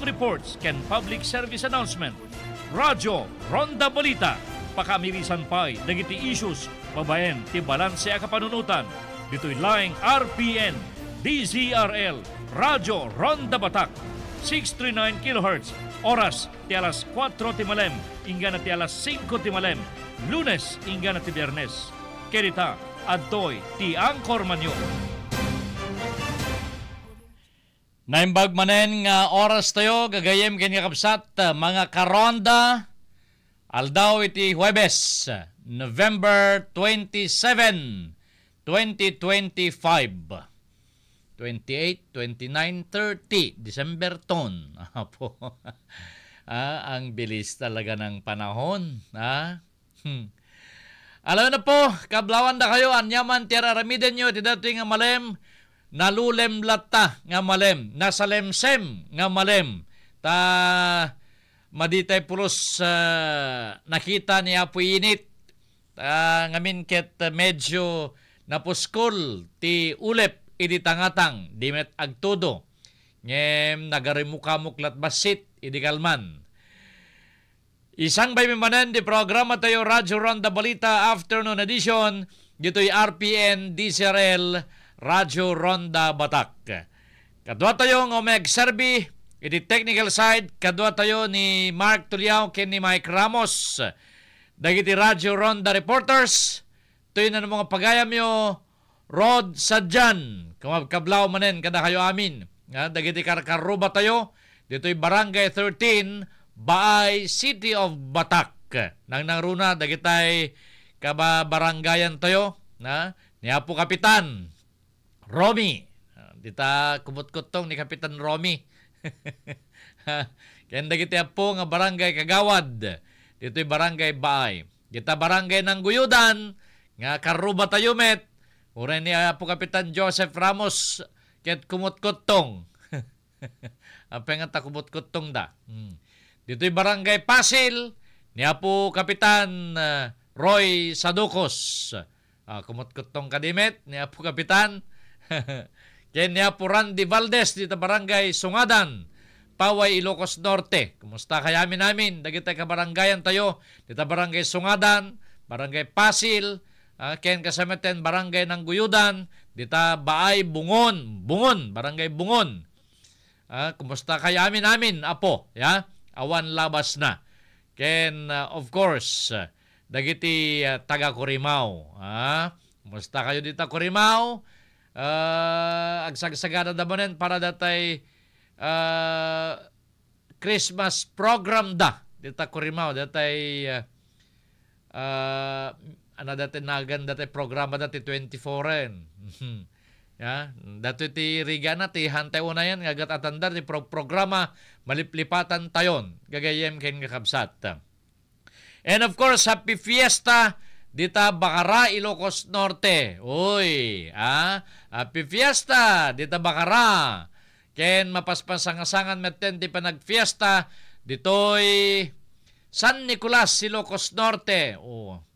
reports ken public service announcement. Radyo Ronda Balita. Pakamirisan pay dagiti issues babaen ti balanse a kapanunutan. Dito'y laing RPN, DZRL, Radyo Ronda Batak. 639 kHz. Oras ti alas 4 ti malem, inggan ti alas 5 ti malem. Lunes inggan ti Biyernes. Kerita adtoy ti Angkor Manyo. Naimbag manen nga oras tayo, gagayem ken kakabsat, mga karonda, aldaw iti Huwebes, November 27, 2025. 28, 29, 30, December ton. Apo. Ang bilis talaga ng panahon. Alam na po, kablawan na kayo, anyaman tiyara ramiden nyo, iti dati nga malem, nalulem latta nga malem, nasalemsem nga malem, ta maditay pulos nakita ni Apo Init, ngamin ket medyo napuskol ti ulep idi tangatang, dimet agtudo, ngem nagarimukamuklat basit, idi kalman. Isang baymimanan di programa tayo Radyo Ronda Balita Afternoon Edition, dito'y RPN DCRL Radyo Ronda Batak. Kadwa tayo ng Omeg Serbi, iti technical side, kadwa tayo ni Mark Tuliao ken ni Mike Ramos. Dagiti Radyo Ronda Reporters, tuyo na ng mga pagayam yo, Rod Sadjan, kumabkablaw manen kada kayo amin. Dagiti karkaruba tayo, dito'y Barangay 13, Baay City of Batak. Nang nangruna, dagitay kababarangayan tayo, ni Apo Kapitan Romy. Dita kumut-kutong ni Kapitan Romy. Kaya dagiti Apo nga barangay Kagawad. Dito'y Barangay Baay. Dita Barangay ng Guyudan, nga karuba tayo met. Uray ni Apo Kapitan Joseph Ramos, ket kumut-kutong. Apeng nga ta kumut-kutong da. Dito'y Barangay Pasil, ni Apo Kapitan Roy Sadukos. Kumut-kutong kadimet, ni Apo Kapitan. Kaya ni Apo Randy Valdez, dito Barangay Sungadan, Paway, Ilocos Norte. Kumusta kayamin namin? Dagitay kabarangayan tayo. Dito Barangay Sungadan, Barangay Pasil, ken kasameten Barangay ng Guyudan, dito Baay Bungon, Barangay Bungon. Kumusta kayamin namin, Apo? Awan labas na. Ken, of course, dagiti taga Corimao. Kumusta kayo dito Corimao? Agsagsagada damanen para datay Christmas program da. Dito Corimao. Datay dati nagan dati programa dati 24 ren. Dato ti rigana ti hantay una yan ngagat atandar ti programa maliplipatan tayon gagayem ken kakabsat. And of course, happy fiesta dita Bacara, Ilocos Norte. Uy, happy fiesta dita Bacara. Ken mapaspasangasangan metten ti panagfiesta ditoy San Nicolas, Ilocos Norte.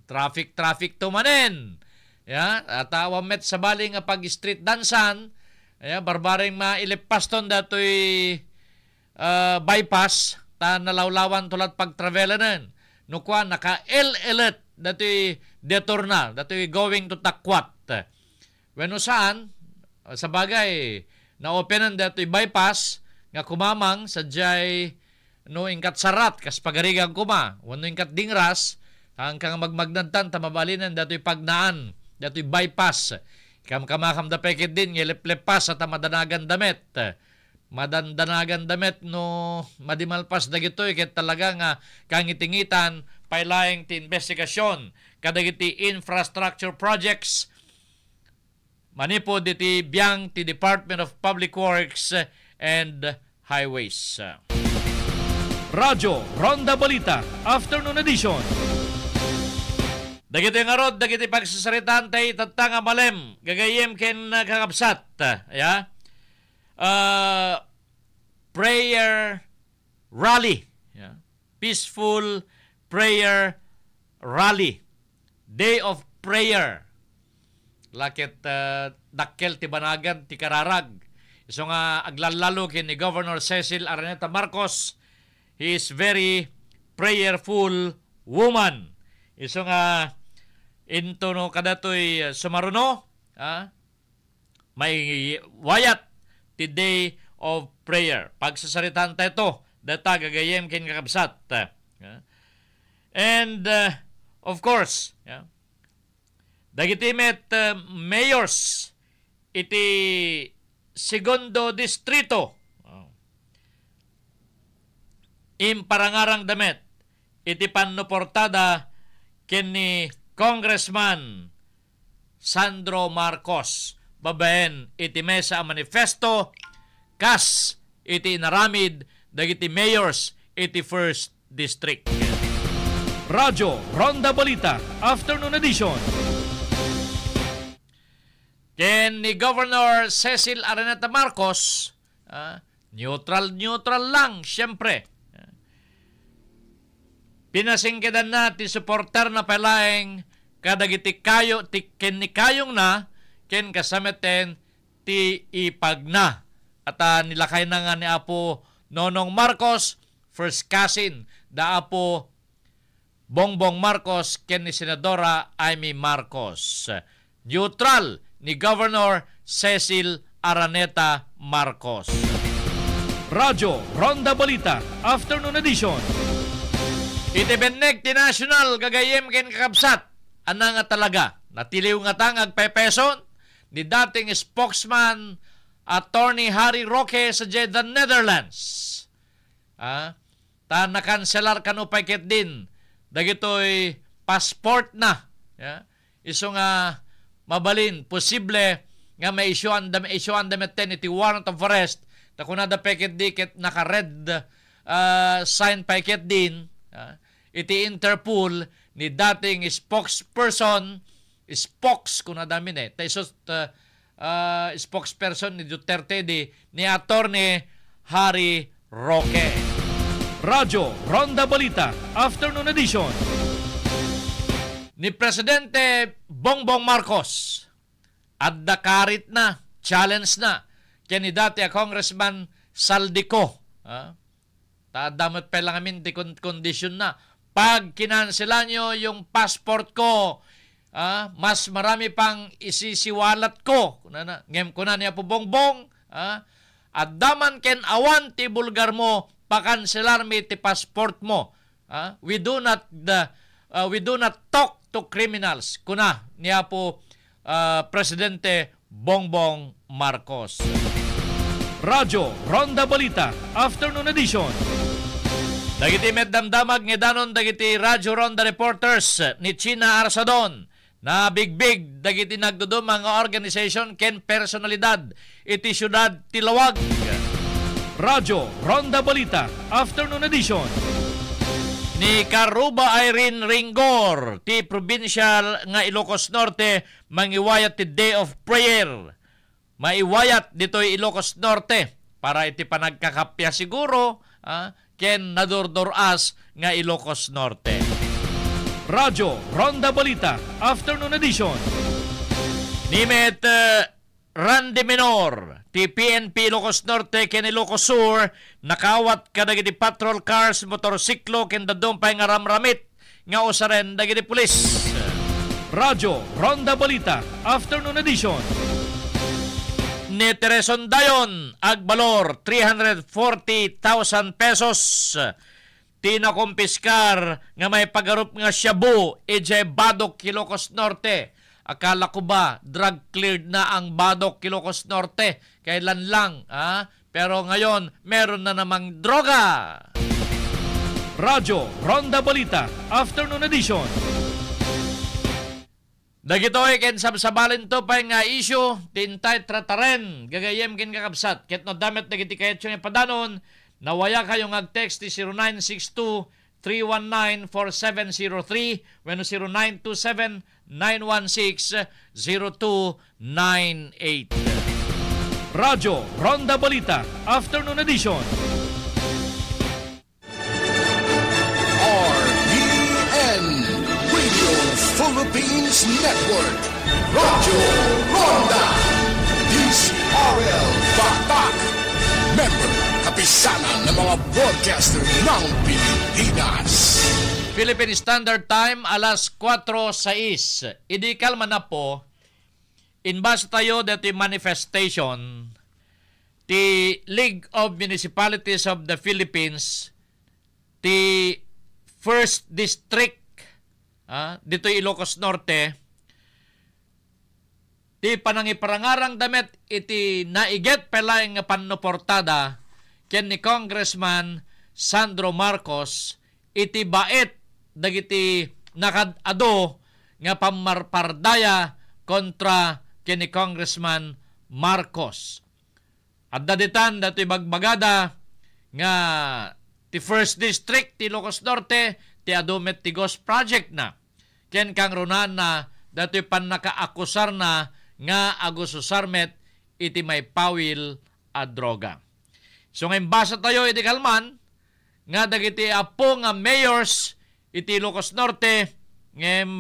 Traffic tumanen. At awamet sa baling pag-street dansan, barbaring mailipaston dato'y bypass, ta nalawlawan tulat pag-travelanan. Nukwa, naka-el-elet, dato'y deturna, dato'y going to Takwat. When saan, sa bagay, na-openan dato'y bypass, nga kumamang, sadyay, no ingkat sarat, kas pagarigang kuma, wano ingkat dingras, hanggang magmagnantan, tamabalinan, dato'y pagnaan, dato'y bypass. Kamakam da pekit din, ngilip-lipas at madanagan damit. Madandanagan damit no madimalpas dagitoy ket talaga nga kangitingitan pailaing ti investigasyon kadagiti infrastructure projects manipod iti biang ti Department of Public Works and Highways. Radyo Ronda Balita Afternoon Edition. Dagiti nga rod, dagiti pagsasaritaan tayo tatanga malem, gagayem ken kakabsat. Prayer rally. Peaceful prayer rally. Day of prayer. Lakit dakkel ti banagan ti kararag. So nga aglalalo kin ni Governor Cecil Araneta Marcos, he is very prayerful woman. So nga into no kadatoy sumaruno, may wayat the day of prayer. Pagsasaritan tayo ito, data gagayem kin kakabsat. And of course, dagiti met mayors iti segundo distrito imparangarang damet iti pannoportada ken ni Congressman Sandro Marcos babaen iti mesa a manifesto kas iti naramid dagiti mayors iti first district. Radyo Ronda Balita Afternoon Edition. Ken ni Governor Cecil Araneta Marcos, neutral lang siyempre. Pinasingkidan na ti supporter na palaeng kadagiti kayo ti ken ni kayong na ken kasameten ti ipagna. At nilakay na nga ni Apo Nonong Marcos, first cousin da Apo Bongbong Marcos ken ni Senadora Amy Marcos. Neutral ni Governor Cecil Araneta Marcos. Radyo Ronda Balita Afternoon Edition. Itibennek ti national gagayem ken kakabsat. Ana nga talaga natiliw nga tangag pepeson ni dating spokesman Attorney Harry Roque sa Jeddah, Netherlands. Ta nakanselar kanupay ket din dagitoy passport na. Iso nga mabalin posible nga may issuean damit iti warrant of arrest ta kunada peket di ket naka-red sign pa ket din iti Interpol ni dating spokesperson kunada min ta iso spokesperson ni Duterte ni Attorney Harry Roque. Radyo Ronda Balita Afternoon Edition. Ni Presidente Bongbong Marcos at dakarit na, challenge na kaya ni dati Congressman Saldico. Taadamot pa lang amin di kondisyon na. Pag kinansilan nyo yung passport ko, mas marami pang isisiwalat ko. Ngem ko na niya po Bongbong. At daman ken awan ti bulgar mo, pakanselar mi ti passport mo. We do not talk to criminals. Kuna niya po Presidente Bongbong Marcos. Radyo Ronda Balita Afternoon Edition. Dagiti meddamdamag ngedanon dagiti Radyo Ronda reporters ni China Arsadon na bigbig dagiti nagdudum mga organization ken personalidad iti syudad Tilawag. Radyo Ronda Balita Afternoon Edition. Ni Caruba Irene Ringor ti provincial nga Ilocos Norte mangiwayat ti Day of Prayer. Maiwayat dito'y Ilocos Norte para iti panagkakapya siguro ken nadordoras nga Ilocos Norte. Radyo Ronda Balita Afternoon Edition. Nimet Randy Menor ti PNP Ilocos Norte ken Ilocos Sur nakawat kadagiti patrol cars, motorsiklo ken dadumpay nga ramramit nga usaren dagiti pulis. Radyo Ronda Balita Afternoon Edition. Ni Tereson Dayon agbalor 340,000 pesos tinakumpiskar nga may pagarup nga Shabu ije Badok Ilocos Norte. Akala ko ba drug cleared na ang Badok Ilocos Norte? Kailan lang, Pero ngayon, meron na namang droga. Radyo Ronda Balita Afternoon Edition. Dagitoy ken sabsabalin to pa nga issue tintay trataren gagayem ken kakabsat ket no damet dagiti kayetyo nga padanon nawaya kayo ngag-text ti 0962-319-4703 wenno 0927-916-0298. Radyo Ronda Balita Afternoon Edition. RPN Radio Philippines Network. Radyo Ronda DCRL Bataan broadcaster ng Pilipinas. Philippine Standard Time, alas 4:06. Idikal man na po, inbasa tayo dito yung manifestation the League of Municipalities of the Philippines, the First District, dito Ilocos Norte, ti panangiparangarang damit iti naiget pelaing pannoportada ken ni Congressman Sandro Marcos iti bait dagiti nakadado nga pamarpardaya kontra ken ni Congressman Marcos. At daditan dati bagbagada nga ti First District ti Ilocos Norte ti adumet ti Ghost Project na ken kang runan na dati pan nakaakusar na nga agususarmet iti may pawil a droga. So ngayon basa tayo iti kalman nga dagiti apo nga mayors iti Ilocos Norte ngem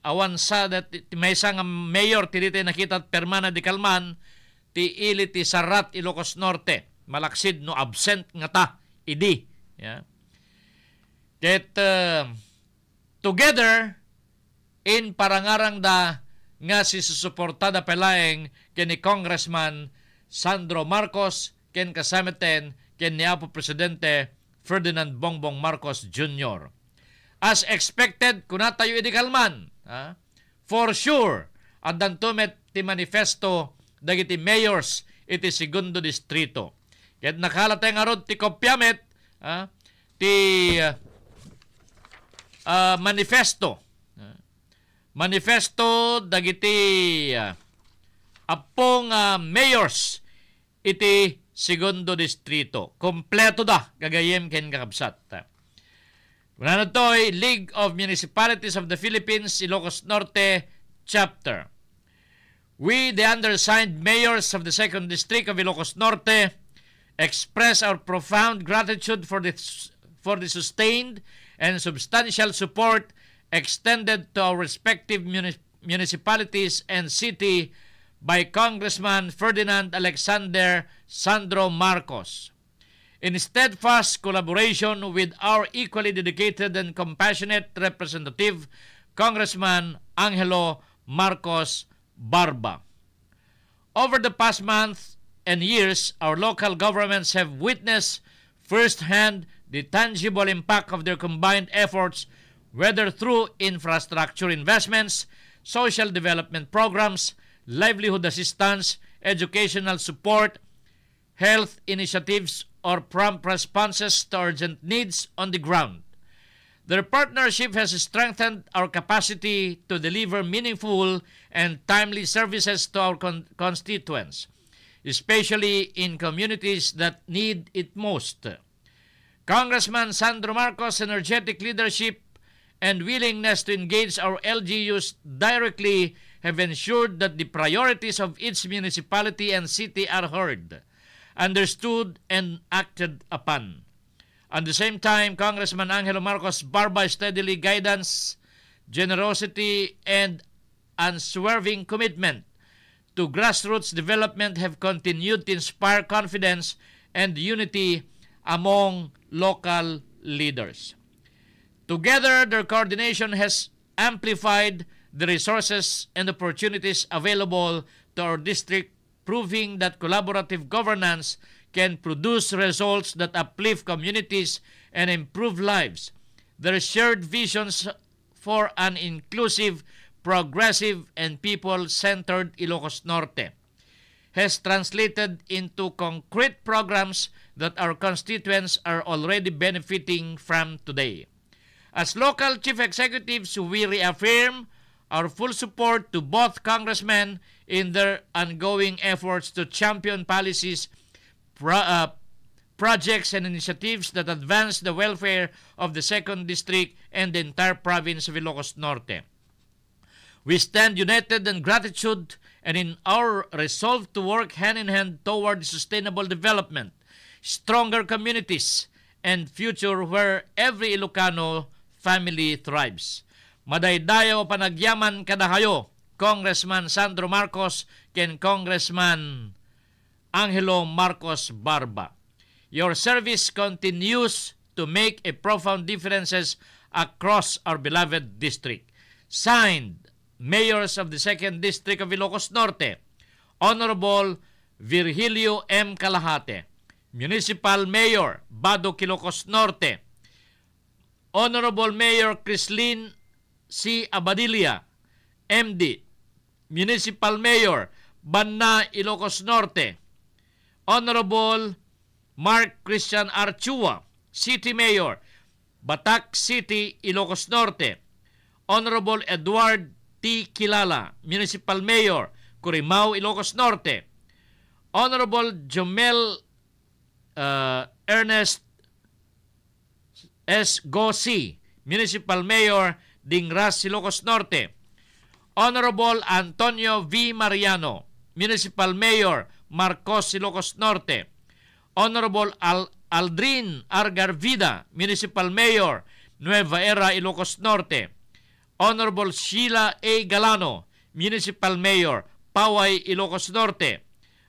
awan sa ti may nga mayor ti diti nakita permana di kalman ti ili ti Sarat Ilocos Norte malaksid no absent nga ta idi yeah. That together in parangarang da nga si susuportada pelaeng ken ni Congressman Sandro Marcos ken kasamiten ken ni Apo Presidente Ferdinand Bongbong Marcos Jr. As expected, kunatayo iti kalman, for sure, at dantumet ti manifesto dagiti mayors iti segundo distrito. Ket nakalatay nga rod ti kopyamet ti manifesto. Manifesto dagiti apong mayors iti segundo distrito. Kompleto da gagayem ken kakabsat. Una to'y League of Municipalities of the Philippines, Ilocos Norte Chapter. We, the undersigned mayors of the 2nd District of Ilocos Norte, express our profound gratitude for the sustained and substantial support extended to our respective municipalities and city by Congressman Ferdinand Alexander Sandro Marcos. In steadfast collaboration with our equally dedicated and compassionate representative, Congressman Angelo Marcos Barba. Over the past month and years, our local governments have witnessed firsthand the tangible impact of their combined efforts, whether through infrastructure investments, social development programs, livelihood assistance, educational support, health initiatives, or prompt responses to urgent needs on the ground. Their partnership has strengthened our capacity to deliver meaningful and timely services to our constituents, especially in communities that need it most. Congressman Sandro Marcos' energetic leadership and willingness to engage our LGUs directly have ensured that the priorities of each municipality and city are heard, understood, and acted upon. At the same time, Congressman Angelo Marcos Barba's steadily guidance, generosity, and unswerving commitment to grassroots development have continued to inspire confidence and unity among local leaders. Together, their coordination has amplified the resources and opportunities available to our district, proving that collaborative governance can produce results that uplift communities and improve lives. Their shared visions for an inclusive, progressive, and people-centered Ilocos Norte has translated into concrete programs that our constituents are already benefiting from today. As local chief executives, we reaffirm our full support to both congressmen in their ongoing efforts to champion policies, projects, and initiatives that advance the welfare of the 2nd District and the entire province of Ilocos Norte. We stand united in gratitude and in our resolve to work hand in hand toward sustainable development, stronger communities, and future where every Ilocano family thrives. Madaydayo panagyaman kada kayo, Congressman Sandro Marcos ken Congressman Angelo Marcos Barba. Your service continues to make a profound differences across our beloved district. Signed, Mayors of the 2nd District of Ilocos Norte, Honorable Virgilio M. Calahate, Municipal Mayor Bado Ilocos Norte, Honorable Mayor Crislin C. Abadilla, MD, Municipal Mayor Banna Ilocos Norte, Honorable Mark Christian Archua, City Mayor Batak City, Ilocos Norte, Honorable Edward T. Kilala, Municipal Mayor Curimao, Ilocos Norte, Honorable Jomel Ernest S. Gosi, Municipal Mayor Dingras, Ilocos Norte, Honorable Antonio V. Mariano, Municipal Mayor Marcos, Ilocos Norte, Honorable Aldrin Argarvida, Municipal Mayor Nueva Era, Ilocos Norte, Honorable Sheila A. Galano, Municipal Mayor Paway, Ilocos Norte,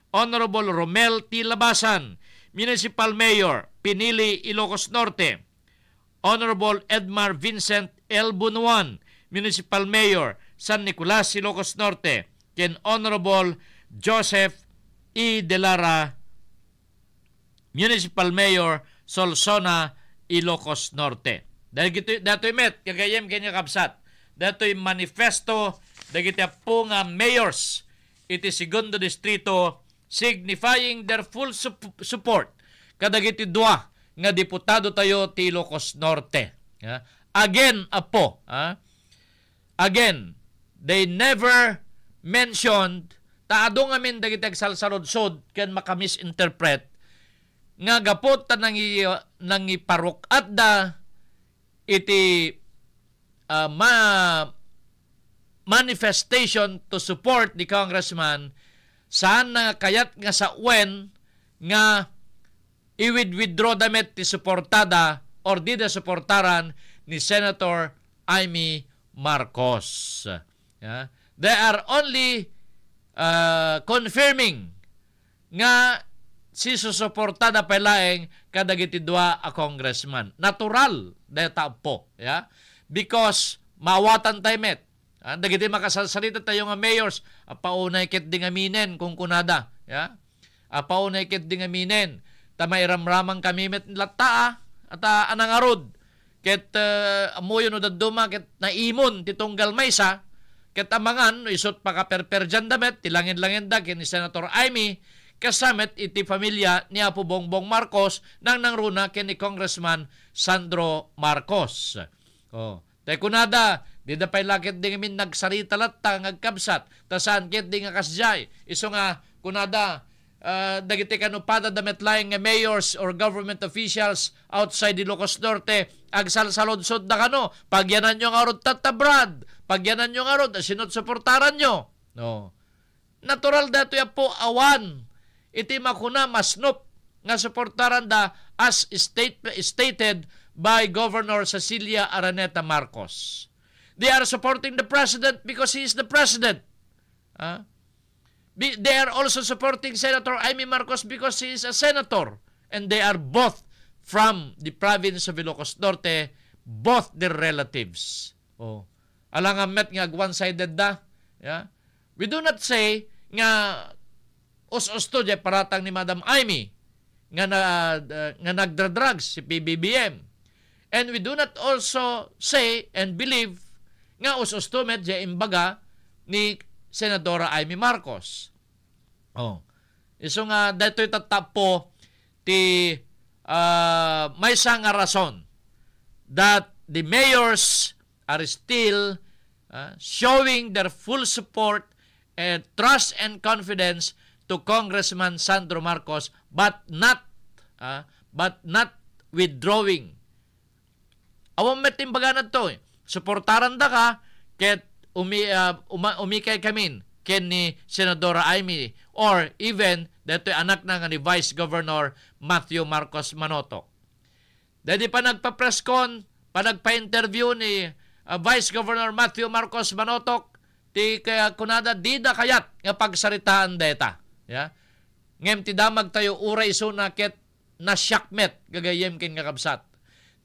Honorable Romel T. Labasan, Municipal Mayor Pinili, Ilocos Norte, Honorable Edmar Vincent L. Bunuan, Municipal Mayor San Nicolas, Ilocos Norte, ken Honorable Joseph E. De Lara, Municipal Mayor Solsona, Ilocos Norte. Dahil dato'y met, kagayem kanya kapsat, dato'y manifesto, dahil po nga mayors, iti segundo distrito, signifying their full support, kadagiti dua, nga diputado tayo ti Ilocos Norte. Again, apo, again, they never mentioned, taado nga min dagiti agsalsarodsod, ken makamisinterpret, nga gapot ta nangi parok-at da iti manifestation to support the congressman saan na kayat nga sa uwen nga i-withdraw damit ti suportada or di da suportaran ni Senator Amy Marcos. They are only confirming nga si susuportada palaeng kadagiti dua a congressman. Natural deta po. Because mawatan tayo met. Dagiti makasalsalita tayo nga mayors, paunay ket di nga minen kung kunada. Paunay ket di nga minen. Tamayramramang kami met latta at anang arod. Ket amuyo no daduma ket naimon titunggal maysa. Ket amangan isot pakaperperjan damet tilangin-langin da ken ni Senator Amy kasamet iti pamilya ni Apo Bongbong Marcos nang nangruna ken ni Congressman Sandro Marcos. Tay kunada, di da pay lakit di ngamin nagsarita latta ngagkabsat, tasan ket di nga kasjay. Iso nga kunada, dagiti kanupada damet laing nga mayors or government officials outside Ilocos Norte, agsalsalodsod na kano, pagyanan nyo nga rod tatabrad, pagyanan nyo nga rod, sinot suportaran nyo. Natural dato ya po awan, iti makuna masnop nga suportaran da as stated by Governor Cecilia Araneta Marcos. They are supporting the president because he is the president. They are also supporting Senator Amy Marcos because he is a senator. And they are both from the province of Ilocos Norte, both their relatives. Alang met nga one-sided da. We do not say nga us-usto di paratang ni Madam Amy nga nagdra-drugs si PBBM. And we do not also say and believe nga us-usto met di imbaga ni Senadora Amy Marcos. Iso nga dato'y tatapo ti may nga rason that the mayors are still showing their full support and trust and confidence to Congressman Sandro Marcos but not withdrawing. Awang metimbaga na to. Suportaran da ka ket umikay kamin ken ni Senadora Amy or even dato'y anak na nga ni Vice Governor Matthew Marcos Manotoc. Dadi pa nagpa-presscon, pa nagpa-interview ni Vice Governor Matthew Marcos Manotoc, ti kaya kunada di da kayat nga pagsaritaan deta. Ngem ti damag tayo uray so na ket na syakmet gagayem ken kakabsat.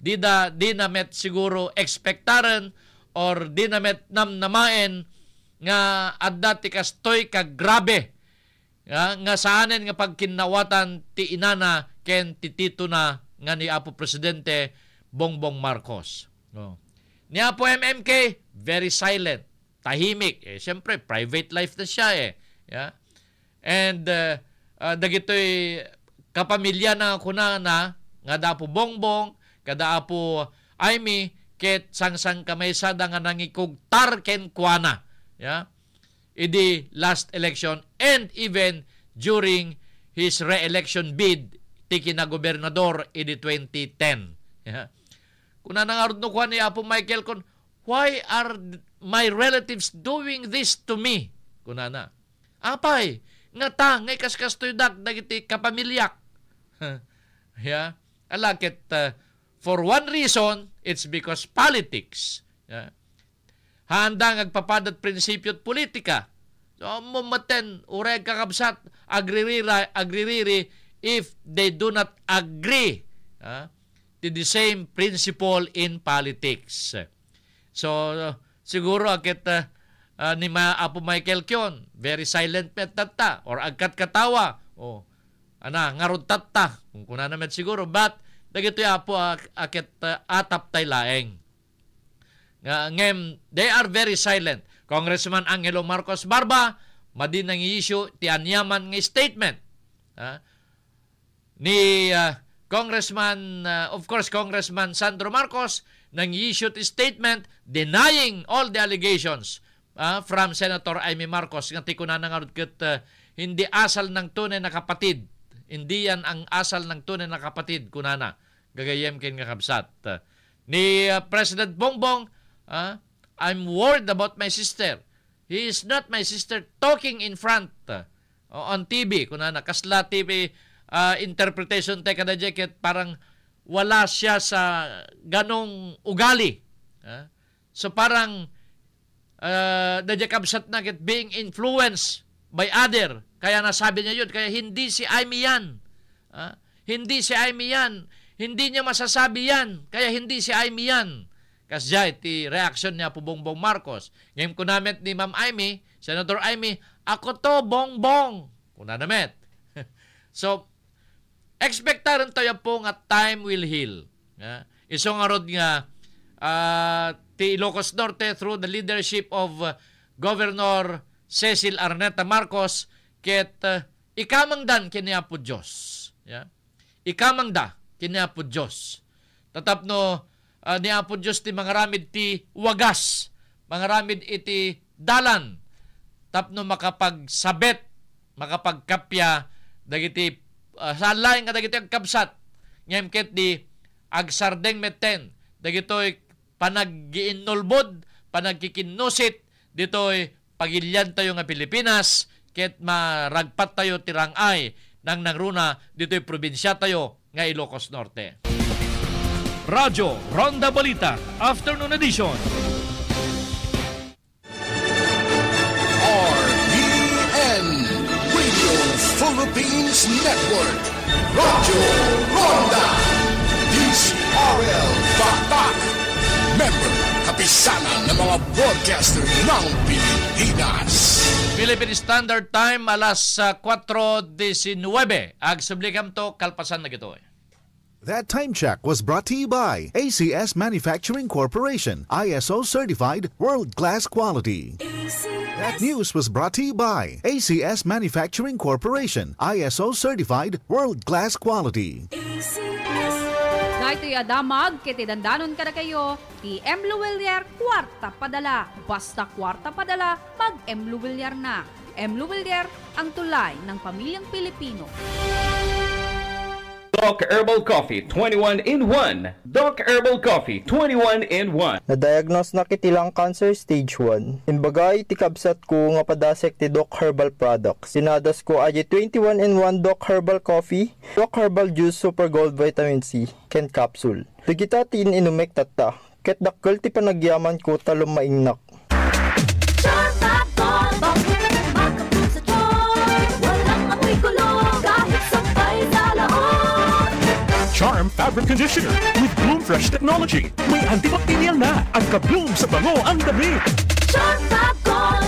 Di na met siguro expectaren or di na met namnamaen nga adda ti kastoy kag grabe nga saanen nga pagkinawatan ti inana ken ti tito na nga ni Apo Presidente Bongbong Marcos. Ni Apo MMK very silent, tahimik. Siyempre private life na siya Yeah? And dagitoy kapamilya na kunana nga Apo Bongbong kada Apo Aimee ket sang kamay sada nga nangikugtar ken kuana. Yeah? Idi last election and even during his re-election bid ti kinagobernador idi 2010. Yeah? Kuna nangarod no kuan ni Apo Michael kon, why are my relatives doing this to me? Kuna na. Apay, nga ngay kaskastoy dagiti kapamilyak. Yeah? Alakit for one reason, it's because politics. Yeah? Handa ngagpapadat prinsipyo at politika. So, mumaten, ureg kakabsat, agririri if they do not agree to the same principle in politics. So, siguro akit ni Apo Michael Kion, very silent petata, or agkat katawa, ngarod tatta, kung kuna naman siguro, but dagito Apo akit atap tay laeng. Ngem, they are very silent. Congressman Angelo Marcos Barba, madin nang i-issue ti anyaman ng statement. Ni Congressman, of course, Congressman Sandro Marcos, nang i-issue ti statement denying all the allegations from Senator Aimee Marcos nga ti kunan nga ket hindi asal ng tunay na kapatid. Hindi yan ang asal ng tunay na kapatid kunana. Gagayem ken nga kabsat. Ni President Bongbong, I'm worried about my sister. He is not my sister talking in front on TV. Kunana kasla TV interpretation te kada jacket parang wala siya sa ganong ugali. So parang najakabsat na ket being influenced by other. Kaya nasabi niya yun. Kaya hindi si Aimee yan. Hindi si Aimee yan. Hindi niya masasabi yan. Kaya hindi si Aimee yan. Kasya iti reaction niya po Bongbong Marcos. Ngayon ko namin ni Ma'am Aimee, Senator Aimee, ako to Bongbong. Kuna namin. So, expectaran tayo po nga time will heal. Isong arod nga ti Ilocos Norte through the leadership of Governor Cecil Arneta Marcos ket ikamangdan kiniya po Diyos. Ikamangda kiniya po Diyos. Tatapno ni Apo Diyos ti mga ramid ti wagas, mga ramid iti dalan, tapno makapagsabet, makapagkapya, dagiti salay nga dagiti agkabsat, ngem ket di agsardeng meten, dagitoy panaggiinulbod, panagkikinusit, ditoy pagilyan tayo nga Pilipinas, ket maragpat tayo tirangay nang nangruna, ditoy probinsya tayo nga Ilocos Norte. Radyo Ronda Balita, Afternoon Edition. RBN Radio Philippines Network. Radyo Ronda. DCRL Batak. Member, kapisanan ng mga broadcaster ng Pilipinas. Philippine Standard Time, alas 4:19. Agsublikam to, kalpasan na gito. That time check was brought to you by ACS Manufacturing Corporation, ISO certified world-class quality. That news was brought to you by ACS Manufacturing Corporation, ISO certified world-class quality. Na ito'y adamag, kitidandanon ka na kayo, ti M. Luwilier, kwarta padala. Basta kwarta padala, mag M. Luwilier na. M. Luwilier, ang tulay ng pamilyang Pilipino. Doc Herbal Coffee 21 in 1. Doc Herbal Coffee 21 in 1. Na-diagnose na kitilang cancer stage 1. Imbagay, tikabsat ko nga padasek ti Doc Herbal Products. Sinadas ko aji 21 in 1 Doc Herbal Coffee, Doc Herbal Juice Super Gold Vitamin C, Ken Capsule. Digita tin inumek tata. Ket dakkel ti panagyaman ko talong maingnak. Charm Fabric Conditioner with Bloom Fresh Technology. May antibacterial na at ka-bloom sa bango ang damit. Charm Fab Gold,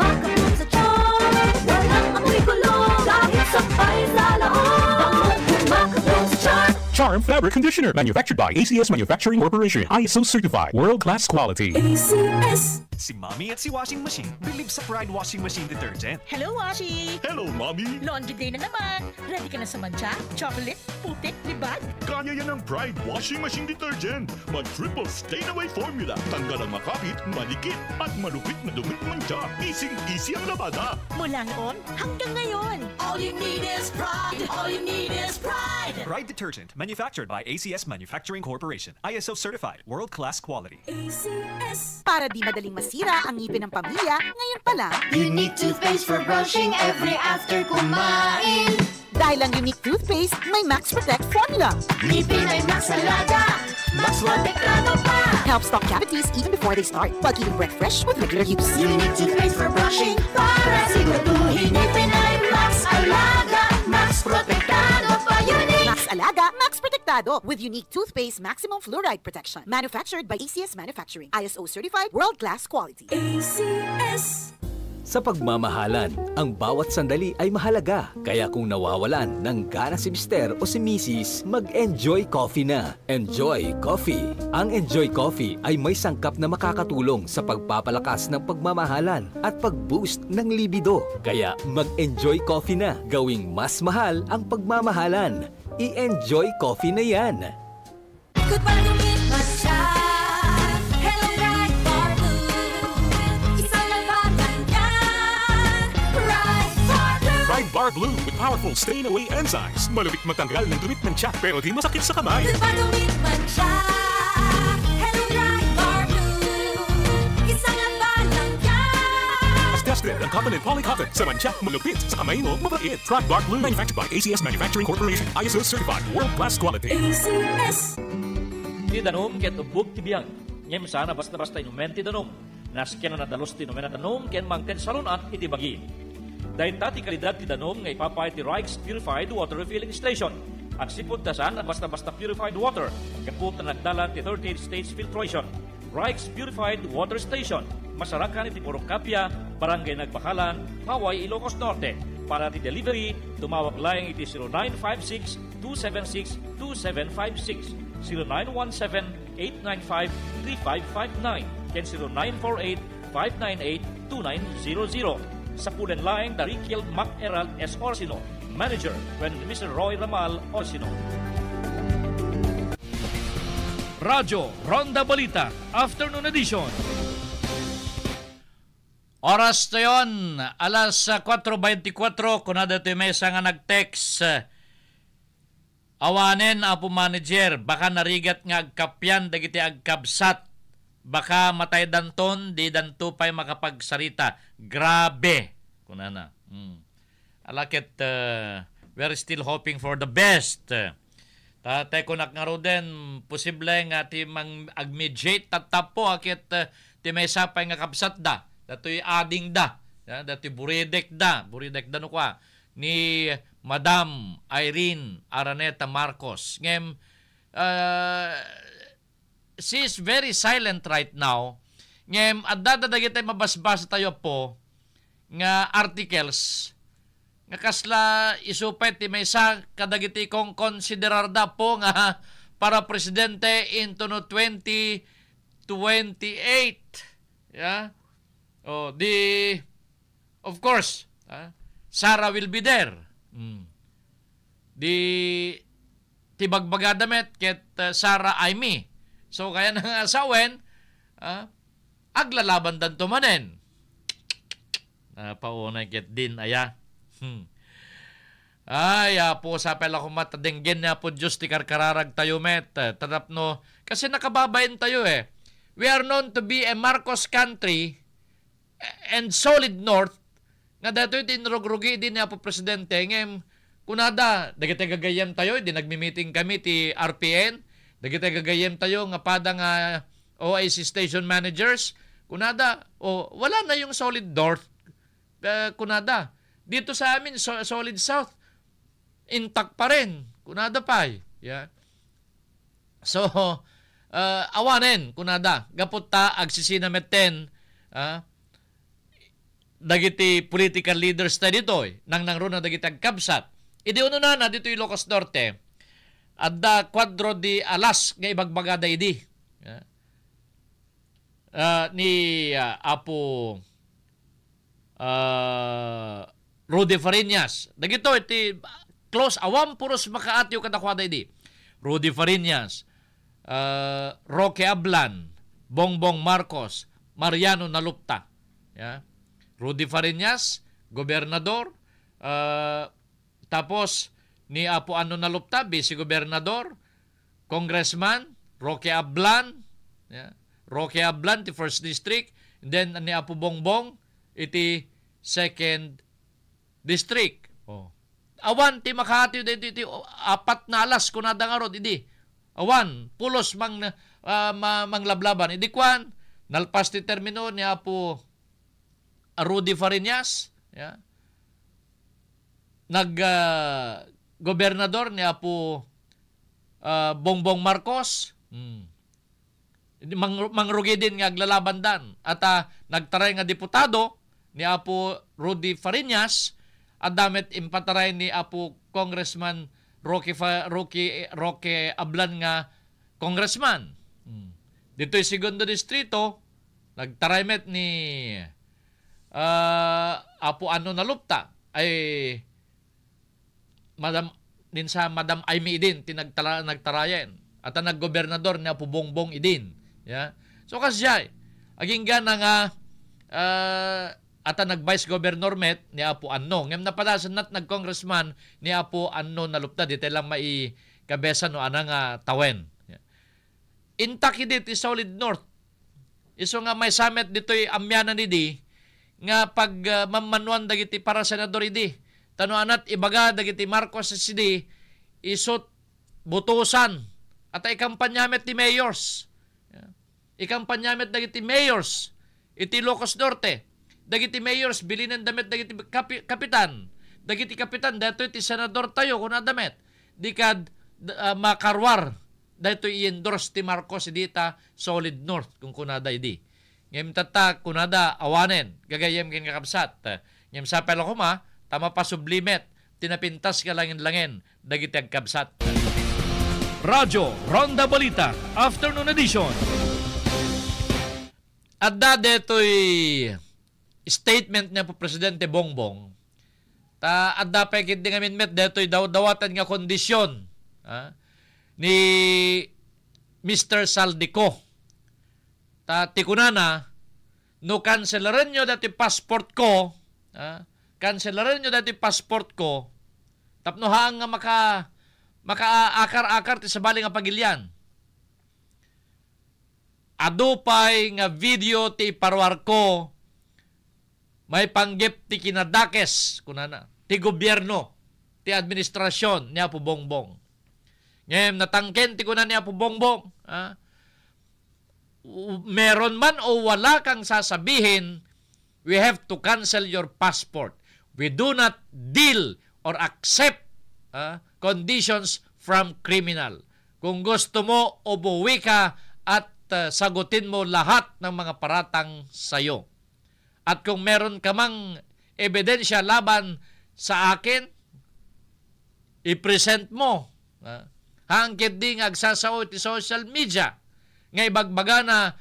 makabloom sa charm. Walang amoy kulong kahit sabay sa loob. Makabloom sa charm. Charm Fabric Conditioner, manufactured by ACS Manufacturing Corporation. ISO certified, world-class quality. ACS. Si Mommy at si Washing Machine believe sa Pride Washing Machine Detergent. Hello, Washi! Hello, Mommy! Laundry day na naman. Ready ka na sa mancha, chocolate, putik, libag? Kaya yan ang Pride Washing Machine Detergent. Mag-triple stain-away formula. Tanggal ang makapit, malikit, at malupit na dumit mancha. Easy ang labada. Mula noon hanggang ngayon. All you need is pride. All you need is pride. Pride Detergent, manufactured by ACS Manufacturing Corporation. ISO certified, world-class quality. ACS. Para di madaling masira ang ngipin ng pamilya, ngayon pa lang. Unique toothpaste for brushing every after kumain. Dahil ang unique toothpaste, may Max Protect formula. Ngipin ay Max Alaga. Max Protektado pa. Helps stop cavities even before they start, while keeping breath fresh with regular use. Unique toothpaste for brushing para siguraduhin ngipin ay Max Alaga. Max Protektado pa. Unique. Max Alaga, Max Protectado with unique toothpaste maximum fluoride protection. Manufactured by ACS Manufacturing. ISO certified, world-class quality. ACS. Sa pagmamahalan, ang bawat sandali ay mahalaga. Kaya kung nawawalan ng gana si Mr. o si Mrs., mag-Enjoy Coffee na. Enjoy Coffee. Ang Enjoy Coffee ay may sangkap na makakatulong sa pagpapalakas ng pagmamahalan at pag-boost ng libido. Kaya mag-Enjoy Coffee na. Gawing mas mahal ang pagmamahalan. I-Enjoy Coffee na yan. Good pa lumit matcha. Hello Right Bar Blue. Isang labanan yan. Right Bar Blue. Pride Bar Blue with powerful stain-away enzymes. Malupit matanggal ng dumit ng tiyak pero di masakit sa kamay. Good pa lumit matcha. Hello Right Bar Blue. Isang labanan yan. As tested ang cotton and polycotton sa mancha, malupit sa kamay mo, mabait. Pride Bar Blue, manufactured by ACS Manufacturing Corporation. ISO certified, world-class quality. ACS. Ti danom ket ubog ti biyang. Ngem sana basta-basta inumen ti danom. Naskyan na nadalos ti inumen na danom ken mangken salunat iti bagi. Dahil tati kalidad ti danom nga ipapay ti Reich's Purified Water Refilling Station. Ang sipod tasan ang basta-basta purified water. Kaput na nagdala ti 38 states filtration. Reich's Purified Water Station. Masarakan iti Porokapia, Barangay Nagbakalan, Maway, Ilocos Norte. Para ti delivery, tumawag lang iti 0956-276-2756. 0917-895-3559 ken 0948-598-2900. Sa pulen laing Darikiel Mac Herald S. Orsino, Manager when Mr. Roy Ramal Orsino. Radyo Ronda Balita, Afternoon Edition. Oras na yun, alas 4:24, kunada ito yung mesa nga nag-text. Awanen apo manager, baka narigat nga agkapyan, dagiti agkabsat. Baka matay danton, di danto pa'y makapagsarita. Grabe. Kunana. Alakit, we're still hoping for the best. Tatay ko nakngaro din, posible nga ti mang agmediate tatapo, akit ti may sapay nga kapsat da. Dato'y ading da. Dato'y buridek da. Buridek da no kwa. Ni Madam Irene Araneta Marcos. Ngem, she is very silent right now. Ngem, at dadadagit tayo mabasbasa tayo po nga articles nga kasla isupet ti may sa kadagiti kong konsiderar da po nga para presidente into no 2028. Yeah? Oh, of course, Sarah will be there. Ti bagbagadamet ket Sarah Aimee. So kaya nang asawen, aglalaban dan tumanen. Paunay ket din aya. Ay, po sa pala ko matadenggen na po Diyos ti karkararag tayo met. Tadap no, kasi nakababayin tayo eh. We are known to be a Marcos country and solid north. Nga dato iti nrogrugi din na po presidente. Ngem, kunada, dagiti gagayem tayo, di nagmi-meeting kami ti RPN. Dagiti gagayem tayo nga pada nga OIC station managers. Kunada, wala na yung solid north. Kunada, dito sa amin, solid south, intact pa rin. Kunada pa Yeah. So, awanen kunada gapot ta agsisinameten dagiti political leaders ta ditoy nang ron na dagiti agkabsat. Idi uno na dito yung Ilocos Norte adda kwadro di alas nga ibagbagada idi. Ni Apo Rudy Fariñas. Dagito iti close awam puros makaatyo kadakwada idi. Rudy Fariñas, Roque Ablan, Bongbong Marcos, Mariano Nalupta. Yeah. Rudy Fariñas, gobernador, tapos ni Apo Nalupta, vice-gobernador, congressman, Roque Ablan, yeah. Roque Ablan, ti first district, and then ni Apo Bongbong, iti second district. Oh. Awan, ti Makati, iti apat na alas, kunada nga rod, idi. Awan, pulos manglablaban. Idi kwan, nalpas ti termino ni Apo Rudy Fariñas, yeah. Gobernador ni Apo Bongbong Marcos, mangrugi din nga aglalaban dan. At nagtaray nga diputado ni Apo Rudy Fariñas, at damit impataray ni Apo Congressman Roque Ablan nga congressman. Dito'y segundo distrito, nagtaraymet ni Apo Nalupta ay Madam Aimee idin nagtarayan at naggobernador ni Apo Bongbong idin. Yeah? So kasya aging gana nga at nag-vice governor met ni Apo ngem napadasan nat nag-congressman ni Apo Nalupta dito lang kabesa no anang tawen. Yeah. Intak dito solid north. Iso nga may summit dito'y amyanan idi nga pag mamanuan dagiti para senador idi. Tano anat ibaga dagiti Marcos sidi isot butusan at ikampanyamet ni mayors. Yeah. Ikampanyamet dagiti mayors iti Ilocos Norte. Dagiti mayors bilinan damit dagiti kapitan. Dagiti kapitan dato iti senador tayo kuna damit. Dikad makarwar dato i-endorse ti Marcos dita solid north kung kunada idi. Ngem tata kunada awanen gagayem ken kakabsat. Ngem sa pelo kuma tama pa sublimet tinapintas ka langin-langin dagiti agkabsat. Radyo Ronda Balita Afternoon Edition. Adda detoy statement niya po Presidente Bongbong adda pa ikit nga minmet detoy dawatan nga kondisyon ni Mr. Saldico tikunana no cancelaran nyo dati passport ko cancelaran nyo dati passport ko tapno haang nga makaakar-akar ti sabali nga pagilyan adupay nga video ti parwar ko may panggip ti kinadakes kunana ti gobyerno ti administrasyon ni Apo Bongbong. Ngem natangken ti kunan ni Apo Bongbong, meron man o wala kang sasabihin, we have to cancel your passport. We do not deal or accept conditions from criminal. Kung gusto mo, umuwi ka at sagutin mo lahat ng mga paratang sayo. At kung meron ka mang ebidensya laban sa akin, i-present mo. Hangkit di nga agsasao iti social media. Nga ibagbaga na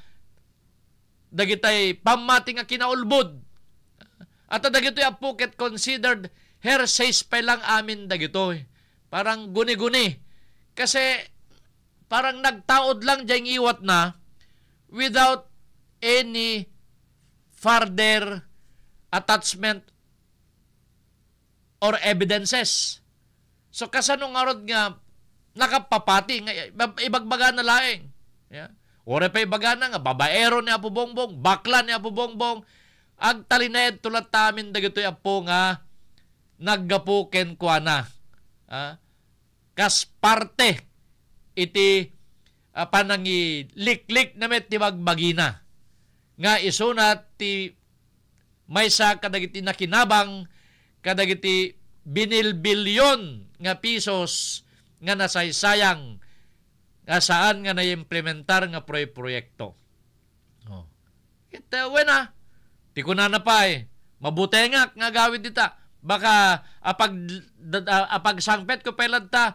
dagitay pamati nga kinaulbod. At dagitoy apuket considered hersays pa lang amin dagitoy. Parang guni-guni. Kasi parang nagtaod lang diyang iwat na without any further attachment or evidences. So kasanong arod nga nakapapati nga ibagbaga na laeng. Yeah. Ore pa ibaga na nga babaero ni Apo Bongbong, bakla ni Apo Bongbong, agtalined tulat tamin dagitoy apo nga naggapuken kuana. Kas parte iti panangi lik-lik na met ti magbagina. Nga isunat ti maysa kadagiti nakinabang kadagiti binilbilyon nga pisos nga nasaysayang nga saan nga na-implementar nga proyekto. Oh. Wena, di ko na pa mabuti nga gawin dita. Baka apag sangpet ko pelad ta,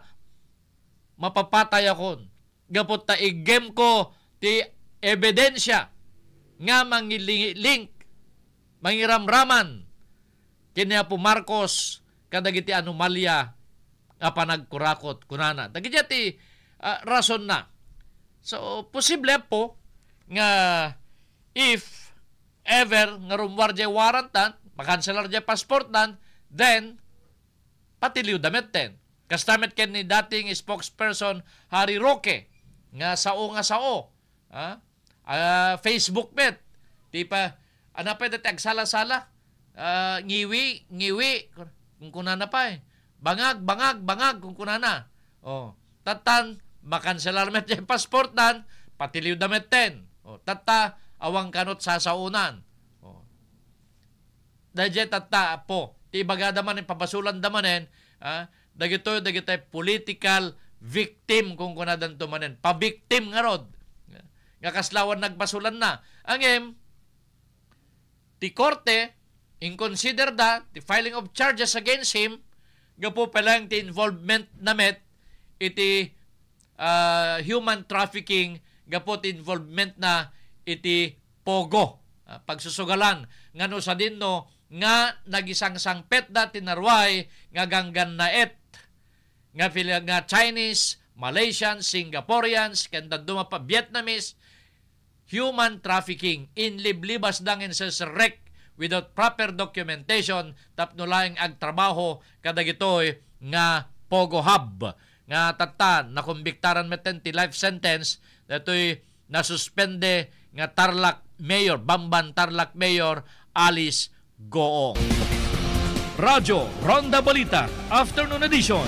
mapapatay ako. Gapot ta igem ko ti ebidensya nga mangilink, mangiramraman kini Apo Marcos kadagiti anomalya nga panagkurakot kunana. Dagiti ti rason na. So, posible po nga if ever nga rumwarje warantan, makanselar je passport nan, then patiliw damit ten. Kastamet ken ni dating spokesperson Harry Roque nga sao. Facebook met. Di pa, pwede agsala-sala. Ngiwi, kung kunana pa Bangag, kung kunana. Oh, tatan, makanselar met yung passport nan, patiliw damit ten. Oh, tata, awang kanot sasaunan. Oh. Dahil tata po, tibaga daman yung papasulan damanen, dagito political victim kung kunadan tumanen. Pa-victim nga rod. Nga kaslawan nagpasulan na. Angem, ti korte, in consider that, the filing of charges against him, gapo palang ti involvement na met, iti human trafficking, gapo ti involvement na iti pogo. Pagsusugalan, nga no sa dinno, nga nagisang sangpet da tinarway, nga ganggan na nga Chinese, Malaysians, Singaporeans, kanda duma pa Vietnamese, human trafficking, in liblibas dangin sa rek without proper documentation, tapno laing agtrabaho kadagitoy nga Pogo Hub. Nga tatan, nakumbiktaran meten ti life sentence, datoy nasuspende nga Tarlac Mayor, Bamban Tarlac Mayor, Alice Goong. Radyo Ronda Balita, Afternoon Edition.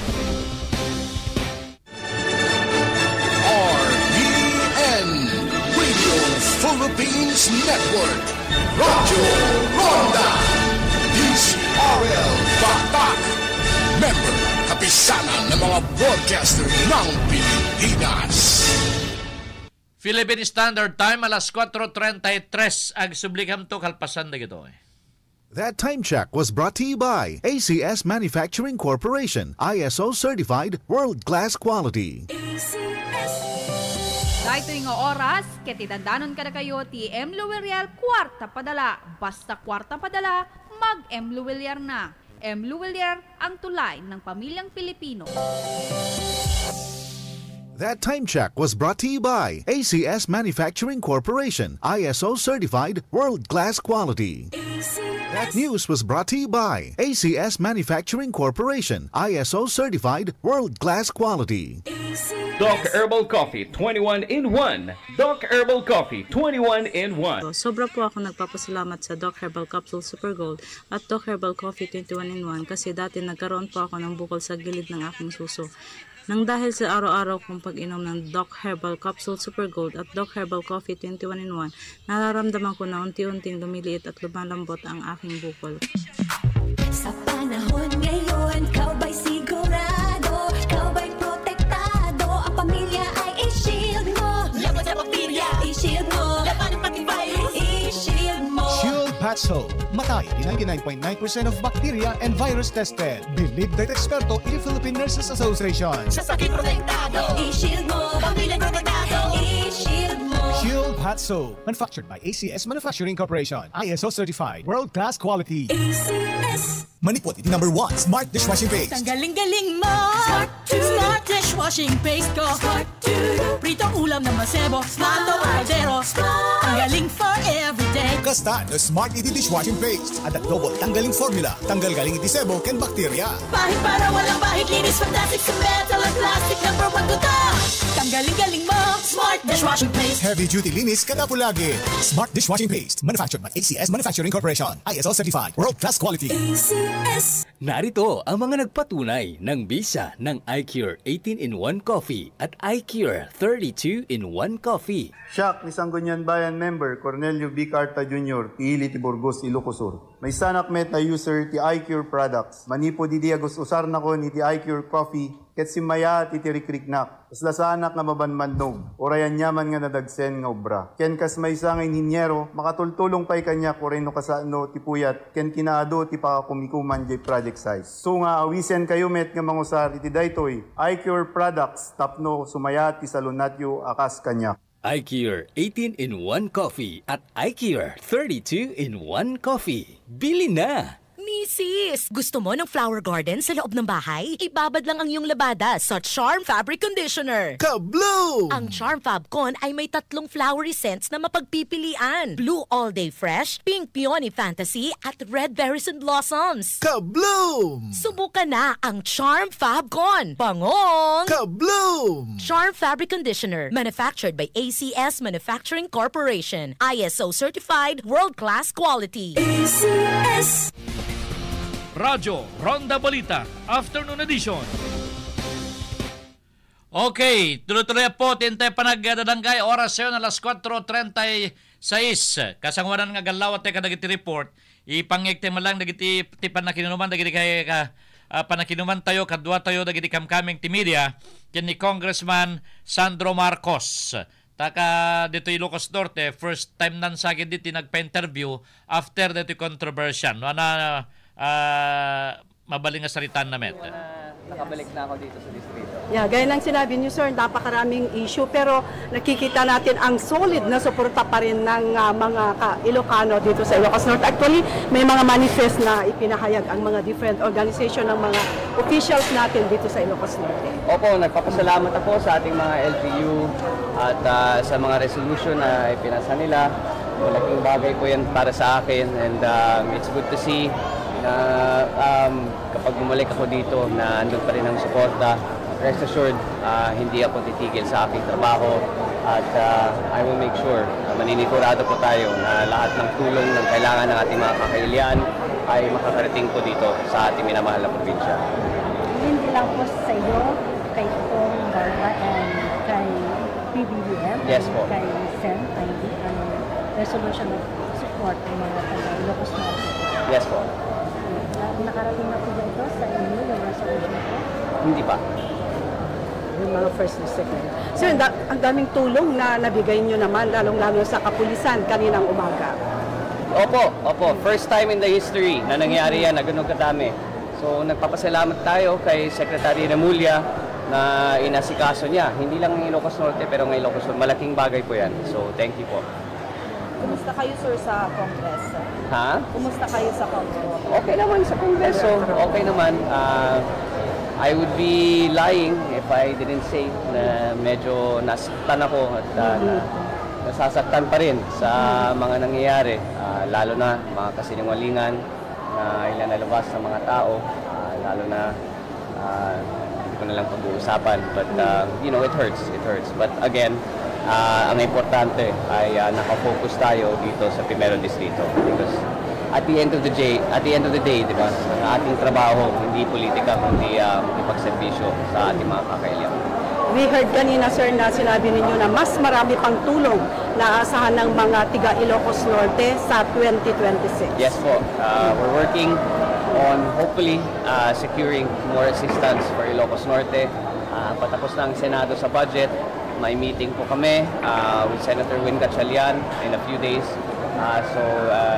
RPN Radio Philippines Network, Radyo Ronda, DCRL Batak, member kapisanan ng mga broadcaster ng Pilipinas. Philippine Standard Time, alas 4:33, ag sublikam to kalpasan na gito. That time check was brought to you by ACS Manufacturing Corporation, ISO certified world-class quality. Dahil ito yung oras, ketidandanon ka na kayo, ti M. Luwilier, kwarta padala. Basta kwarta padala, mag-M. Luwilier na. M. Luwilier, ang tulay ng pamilyang Pilipino. That time check was brought to you by ACS Manufacturing Corporation, ISO certified world-class quality. That news was brought to you by ACS Manufacturing Corporation, ISO certified world-class quality. Doc Herbal Coffee 21 in 1. Doc Herbal Coffee 21 in 1. Sobra po ako nagpapasalamat sa Doc Herbal Capsule Super Gold at Doc Herbal Coffee 21 in 1 kasi dati nagkaroon po ako ng bukol sa gilid ng aking suso. Nang dahil sa araw-araw kong pag-inom ng Doc Herbal Capsule Super Gold at Doc Herbal Coffee 21 in 1, nararamdaman ko na unti-unting lumiliit at lumalambot ang aking bukol. Sa panahon ngayon, ikaw ba'y sigurado? Ikaw ba'y protektado? Ang pamilya ay i-shield mo. Laban sa bakterya, i-shield mo. Laban ng pati virus, i-shield mo. Shield Patso. Matay di 99.9% of bacteria and virus tested. Believed by eksperto in the Philippine Nurses Association. Sa sakit protektado, i-shield mo. Pamilya protektado, i-shield mo. Shield Patso. Manufactured by ACS Manufacturing Corporation. ISO certified. World-class quality. ACS. Manipot iti number 1. Smart Dishwashing Paste. Ang galing-galing mo. Smart Dishwashing Paste ko. Smart Pritong ulam na masebo. Smart o kaldero. Ang galing for everyday. Kasta the Smart iti Dishwashing Paste. At at double tanggaling formula. Tanggal galing iti sebo ken bakterya. Bahid para walang bahid. Linis fantastic sa metal at plastic. Number 1 ko to. Ang galing-galing mo. Smart Dishwashing Paste. Heavy duty linis kada pulagi. Smart Dishwashing Paste. Manufactured by ACS Manufacturing Corporation. ISO certified. World-class quality. ACS. Narito ang mga nagpatunay ng bisa ng iCure 18-in-1 Coffee at iCure 32-in-1 Coffee. Siak ni Sangguniang Bayan member Cornelio B. Carta Jr., Iili, Burgos, Ilocos Sur. May sanak met na user ti iCure products. Manipo di agos usar na ko ni ti iCure coffee ket simaya ti tirikrik-nak. Kasla sanak nga mabanmannog. Orayan yaman nga nadagsen nga obra. Ken kas may sangay ninyero, makatultulong pa'y kanya kureno kasano ti puyat ken kinaado ti pakakumikuman di project size. So nga awisen kayo met nga mangusar iti daytoy. iCure products tapno sumaya ti salunatyo akas kanya. iCure 18-in-1 Coffee at iCure 32-in-1 Coffee. Bili na! Misis, gusto mo ng flower garden sa loob ng bahay? Ibabad lang ang iyong labada sa Charm Fabric Conditioner. Kabloom! Ang Charm Fab Con ay may 3 flowery scents na mapagpipilian. Blue All Day Fresh, Pink Peony Fantasy, at Red Berries and Blossoms. Kabloom! Subukan na ang Charm Fab Con. Pangong! Kabloom! Charm Fabric Conditioner, manufactured by ACS Manufacturing Corporation. ISO certified, world-class quality. ACS! Radyo Ronda Balita, Afternoon Edition. Okay, tuloy-tuloy po, tintay panagdadanggay, oras yun, alas 4:36. Kasangwanan nga galaw at teka nagiti report, ipangikte mo lang nagiti tipan na kinunuman, nagiti kay panakinuman tayo, kadwa tayo, nagiti kamkaming ti media, yan ni Congressman Sandro Marcos. Taka dito Ilocos Norte, first time nan sagid dito nagpa-interview after dito controversial. Mabaling nga salitan na met. Nakabalik na ako dito sa distrito. Yeah, gaya ng sinabi niyo sir, napakaraming issue pero nakikita natin ang solid na suporta pa rin ng mga Ilocano dito sa Ilocos Norte. Actually, may mga manifest na ipinahayag ang mga different organization ng mga officials natin dito sa Ilocos Norte. Opo, nagpapasalamat ako sa ating mga LGU at sa mga resolution na ipinasa nila. Malaking bagay po yan para sa akin and it's good to see na kapag bumalik ako dito na andun pa rin ang suporta. Rest assured, hindi ako titigil sa aking trabaho at I will make sure, maninigurado po tayo na lahat ng tulong ng kailangan ng ating mga kakailian ay makakarating po dito sa ating minamahal na probinsya. Hindi lang po sa iyo, kay Kong Garba and kay PBBM, yes po. Kay Sen, ay resolution of support ng mga taga-Ilocos Norte. Yes po. Nakarating na po ba ito sa inyo, yung resolution po? Hindi pa. Yung mga first and second. So, ang daming tulong na nabigay nyo naman, lalong-lalo sa kapulisan kaninang umaga. Opo. First time in the history na nangyari yan na ganun kadami. So, nagpapasalamat tayo kay Secretary Remulla na inasikaso niya. Hindi lang ng Ilocos Norte, pero ng Ilocos Norte. Malaking bagay po yan. So, thank you po. Kumusta kayo, sir, sa Congress? Ha? Kumusta kayo sa Congress? Okay naman sa Kongreso. Okay naman. I would be lying if I didn't say na medyo nasaktan ako at nasasaktan pa rin sa mga nangyayari. Lalo na mga kasinungalingan na ilan nalabas ng mga tao. Lalo na hindi ko na lang pag-uusapan. But, it hurts. It hurts. But again, ang importante ay nakafocus tayo dito sa Primero Distrito because at the end of the day, di ba, ang ating trabaho hindi politika kundi ipagserbisyo sa ating mga kakailian. We heard kanina sir na sinabi ninyo na mas marami pang tulong na aasahan ng mga tiga Ilocos Norte sa 2026. Yes po. We're working on hopefully securing more assistance for Ilocos Norte. Patapos na ang Senado sa budget. May meeting po kami with Senator Win Gatchalian in a few days. So,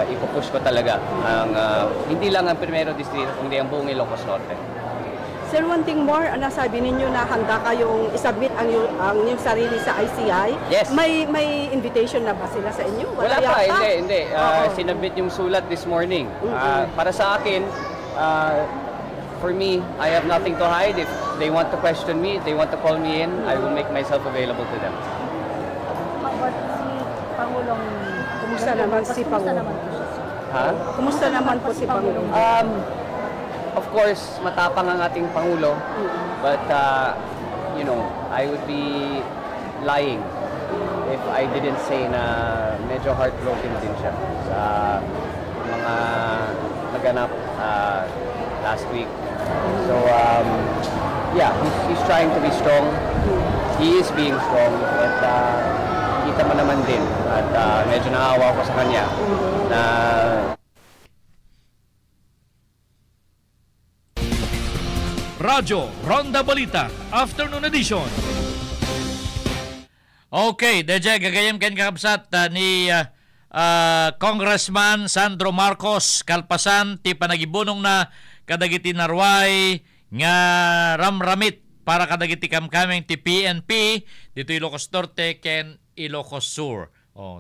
ipupush ko talaga ang hindi lang ang Primero Distrito, kundi ang buong Ilocos Norte. Sir, one thing more, nasabi ninyo na handa kayong isubmit ang inyong sarili sa ICI. Yes. May invitation na ba sila sa inyo? Wala pa, hindi. Sinubmit yung sulat this morning. Para sa akin, for me, I have nothing to hide. If they want to question me, if they want to call me in, I will make myself available to them. How about si Pangulong? Kumusta naman si Pangulong? Ha? Kumusta naman po si Pangulong? Of course, matapang ang ating Pangulo. But, I would be lying if I didn't say na medyo heartbroken din siya sa mga naganap last week. So, he's trying to be strong. He is being strong. At kita mo naman din. At medyo naawa ko sa kanya na Radyo Ronda Balita Afternoon Edition. Okay, DJ, gagayem ken kakabsat ni Congressman Sandro Marcos kalpasan ti panagibunong na kadagiti narway nga ramramit para kadagiti kamkameng ti PNP dito Ilocos Norte ken Ilocos Sur.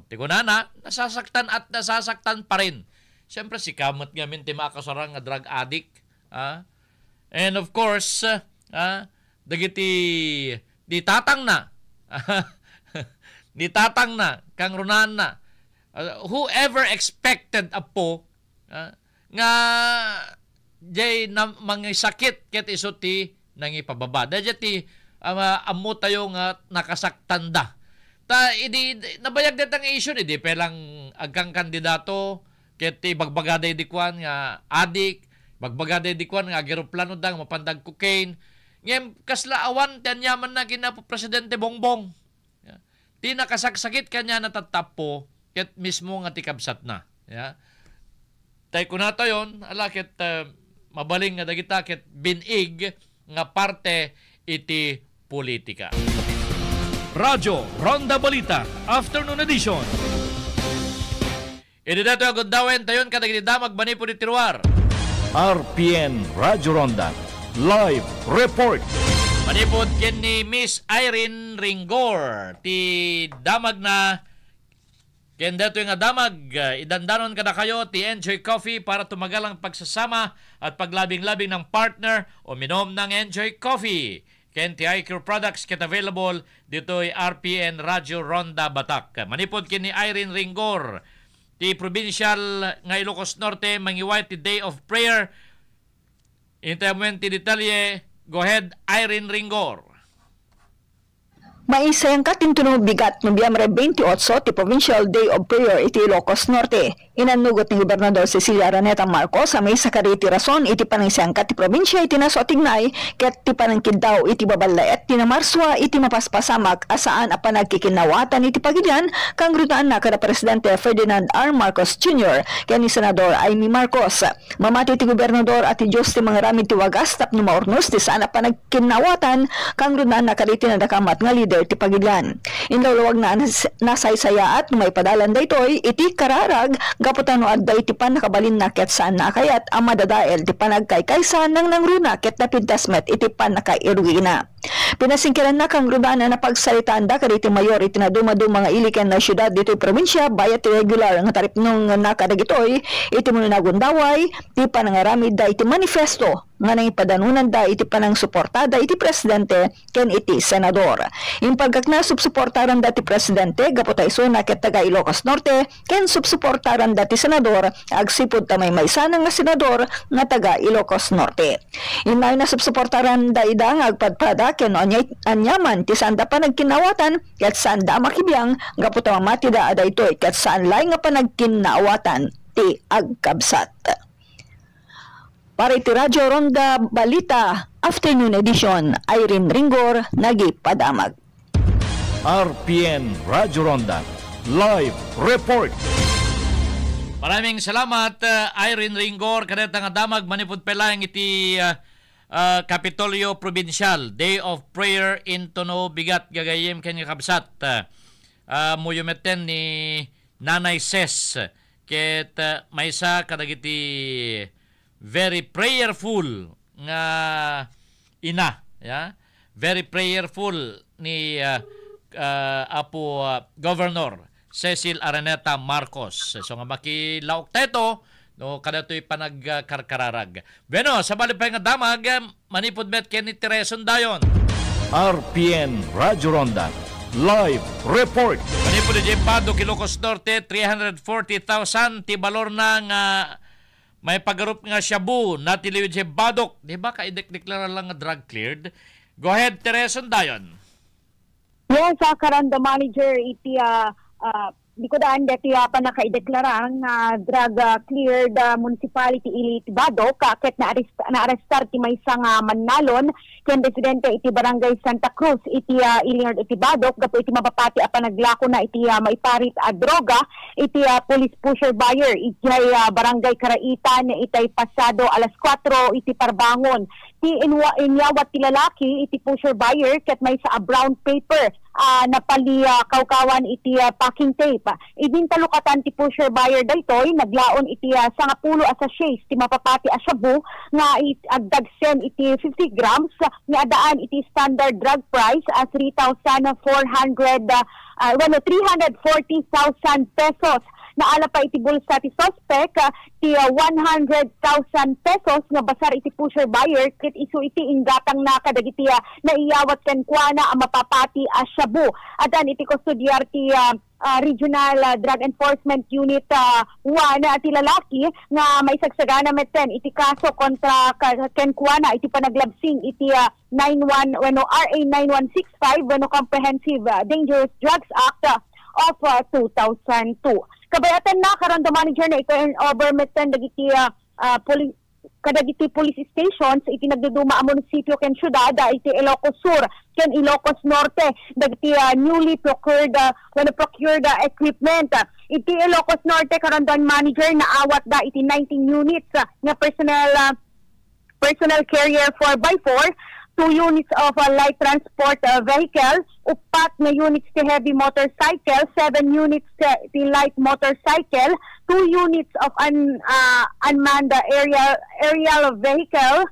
Tigunana, nasasaktan at nasasaktan pa rin. Siyempre si kamot ngamin ti makasarang nga drug addict. And of course, dagiti di tatang na. Di tatang na, kang runan na. Whoever expected apo nga jay na mangisakit ket iso ti nangipababa. Dahil ti amo tayo nga nakasaktan da. Idi nabayag datang issue idi pelang agkang kandidato ket ti bagbagaday di kwan nga adik, bagbagaday di kwan nga aeroplano dang mapandag cocaine. Ngem kasla awan ten yaman na kinapo Presidente Bongbong. Ti nakasaksakit kanya natatapo ket mismo nga tikabsat na. Tay kunata yon ala ket mabaling nga dagita ket binig nga parte iti politika. Radyo Ronda Balita Afternoon Edition. Idi dato aguddawen tayon kadagiti damag bani po di tiruar. RPN Radyo Ronda Live Report. Manipod ken ni Miss Irene Ringor ti damag na ken dato nga damag idandanon kada kayo ti Enjoy Coffee para tumagal ang pagsasama at paglabing-labing ng partner o minom ng Enjoy Coffee. Ken ti iCure products ket available dito'y RPN Radyo Ronda Batak. Manipod ken ni Irene Ringor ti provincial nga Ilocos Norte mangiway ti Day of Prayer. Intamen ti detalye. Go ahead, Irene Ringor. Maisayang katintuno bigat Nobyembre 28 ti Provincial Day of Prayer iti Ilocos Norte. Inanugot ni Gobernador Cecilia Araneta Marcos sa may sakariti rason iti panaisayang ti probinsya iti naso tignay ket ti panangkid daw iti babalaet ti namarswa iti mapaspasamak asaan a panagkikinawatan iti pagidyan kang rutaan na kada Presidente Ferdinand R. Marcos Jr. ken ni Senador Amy Marcos. Mamati ti Gobernador at ti Diyos ti mga ramid ti wagas tapno maurnos ti saan a panagkinawatan kang rutaan na kaditi na dakamat nga leader ti pagidlan. Inlawlawag na nasaysaya at may padalan daytoy iti kararag gaputano adda iti panakabalin na ket saan na kayat ang madadael ti panagkaykaysa nang nangruna ket napintasmet iti panakairwina. Pinasingkiran na kang rudana na pagsalitaan da kaditi mayor iti na dumaduma nga iliken na syudad dito'y probinsya bayat ti regular nga taripnong nakadagitoy iti munagundaway ti panangaramid da iti manifesto nga nang ipadanunan da iti panang suportada iti presidente ken iti senador. Impagkak na subsuportaran da ti presidente gaputay so na ket taga Ilocos Norte ken subsuportaran da ti senador agsipud tamay maysa nga senador nga taga Ilocos Norte. Inay na subsuportaran da ida nga agpadpada ken anyaman ti sanda panagkinawatan ket sanda makibiyang gaputay mamati da ada itoy ket saan lay nga panagkinawatan ti agkabsat. Para iti Radyo Ronda Balita Afternoon Edition, Irene Ringor, nagipadamag. RPN Radyo Ronda Live Report. Maraming salamat Irene Ringor kadeta nga damag manipud pelang iti Kapitolyo Provincial Day of Prayer in Tono bigat gagayem ken kabsat. Muyumeten ni Nanay Ses ket maysa kadagiti very prayerful nga ina, very prayerful ni Apo Governor Cecil Araneta Marcos. So nga makilaok tayo no kada to'y panagkarkararag. Bueno, sa balipay nga damag manipod met ken ni Tereson dayon. RPN Radyo Ronda Live Report. Manipod di Badok Ilocos Norte 340,000 ti balor na nga may pagarup nga shabu na tiliwid si Badok. Di ba kaideklara lang nga drug cleared? Go ahead, Tereson dayon. Yes, karanda manager iti di ko daan dati pa nakaideklara nga drug cleared municipality iti Badok ket na-arrestar ti maysa nga Manalon ken residente iti barangay Santa Cruz iti Ilingard iti Badok gapo iti mapapati a panaglako na iti maiparit a droga iti police pusher buyer iti barangay Karaitan itay pasado alas 4 iti Parbangon iti inyawat ti lalaki iti pusher buyer ket may sa brown paper na pali kawkawan iti packing tape. Idin talukatan ti pusher buyer daytoy naglaon iti 10 sachets ti mapapati a shabu nga agdagsen iti 50 grams nga adaan iti standard drug price 340,000 pesos. Naala pa iti bulsa ti suspect ti 100,000 pesos nga basar iti pusher buyer ket isu iti inggatang na kadagiti naiyawat ken kuana ang mapapati a shabu. Adan iti kustudyar ti Regional Drug Enforcement Unit 1 ti lalaki nga may sagsagana meten iti kaso kontra ken kuana iti panaglabsing iti 91 RA 9165 Comprehensive Dangerous Drugs Act of 2002. Kabayatan na karon the manager na ito over meten dagiti kadagiti police stations iti nagduduma a munisipyo ken syudad iti Ilocos Sur ken Ilocos Norte dagiti newly procured equipment. Iti Ilocos Norte karon the manager na awat da iti 19 units nga personal carrier 4x4, 2 units of light transport vehicle, 4 na units ti heavy motorcycle, 7 units ti light motorcycle, 2 units of unmanned aerial vehicle,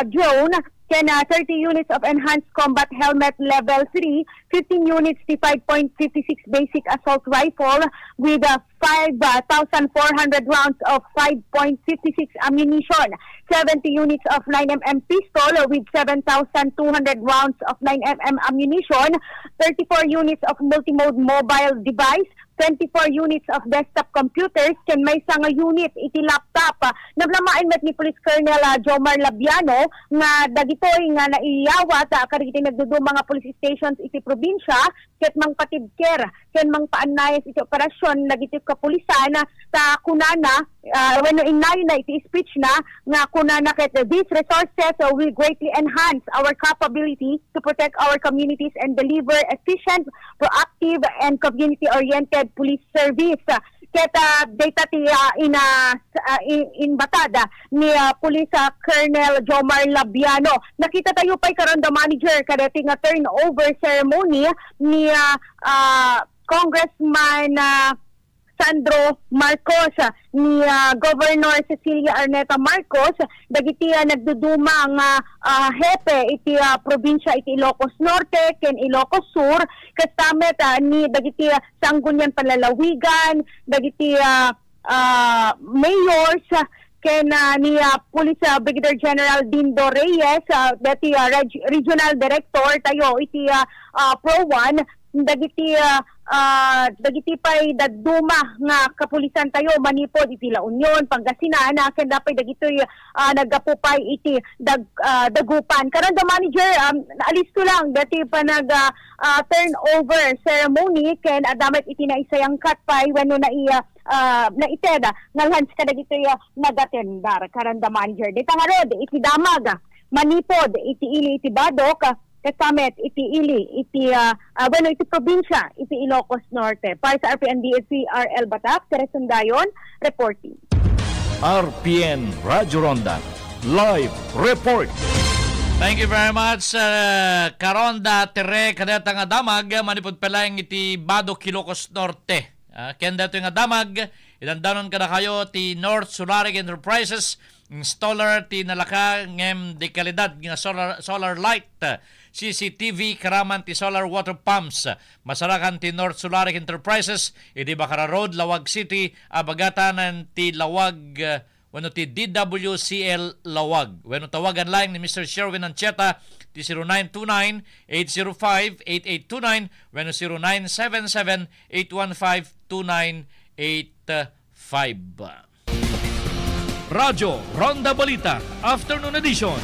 drone, ken 30 units of enhanced combat helmet level 3, 15 units ti 5.56 basic assault rifle with 5,400 rounds of 5.56 ammunition, 70 units of 9mm pistol with 7,200 rounds of 9mm ammunition, 34 units of multimode mobile device, 24 units of desktop computers, ken may nga unit iti laptop. Nablamain met ni Police Colonel Jomar Labiano nga dagitoy nga naiyawat kadagiti nagduduma nga police stations iti probinsya ket mangpatibker ken mangpaanayes iti operasyon dagiti kapulisan ta kunana inayo na iti speech na nga kunana ket these resources will greatly enhance our capability to protect our communities and deliver efficient, proactive and community-oriented police service. Ket data ti inbatada ni Police Colonel Jomar Labiano. Nakita tayo pa'y karon the manager kadati nga turnover ceremony ni Congressman Sandro Marcos ni Governor Cecilia Arneta Marcos dagiti nagduduma nga hepe iti probinsya iti Ilocos Norte ken Ilocos Sur kastamet ni dagiti Sangguniang Panlalawigan dagiti mayors ken ni Police Brigadier General Dindo Reyes dati Regional Director tayo iti Pro 1 dagiti pay daduma nga kapulisan tayo manipod iti La Union, Pangasinan ken dapay dagitoy nagapupay iti dagupan. Karon the manager naalis ko lang dati pa nag turnover ceremony ken adamet iti naisayang katpay wenno naited ngalhans kadagitoy nagatendar. Karon the manager dita nga rod iti damag manipod iti ili iti Badok kasamet iti ili iti iti probinsya iti Ilocos Norte. Para sa RPN-DSC RL Batak, Tereson Dayon reporting. RPN Radyo Ronda Live Report. Thank you very much Karonda Tere kadata nga damag manipod pelayang iti Badok Ilocos Norte. Ken dato nga damag ilandanon kada kayo ti North Solaric Enterprises installer ti nalaka ngem de kalidad nga solar light CCTV karaman ti solar water pumps masarakan ti North Solaric Enterprises iti Bacara Road Lawag City abagatan ti Lawag ti DWCL Lawag tawagan lang ni Mr. Sherwin Ancheta ti 0929-805-8829 0977-815-2985. Radyo Ronda Balita Afternoon Edition.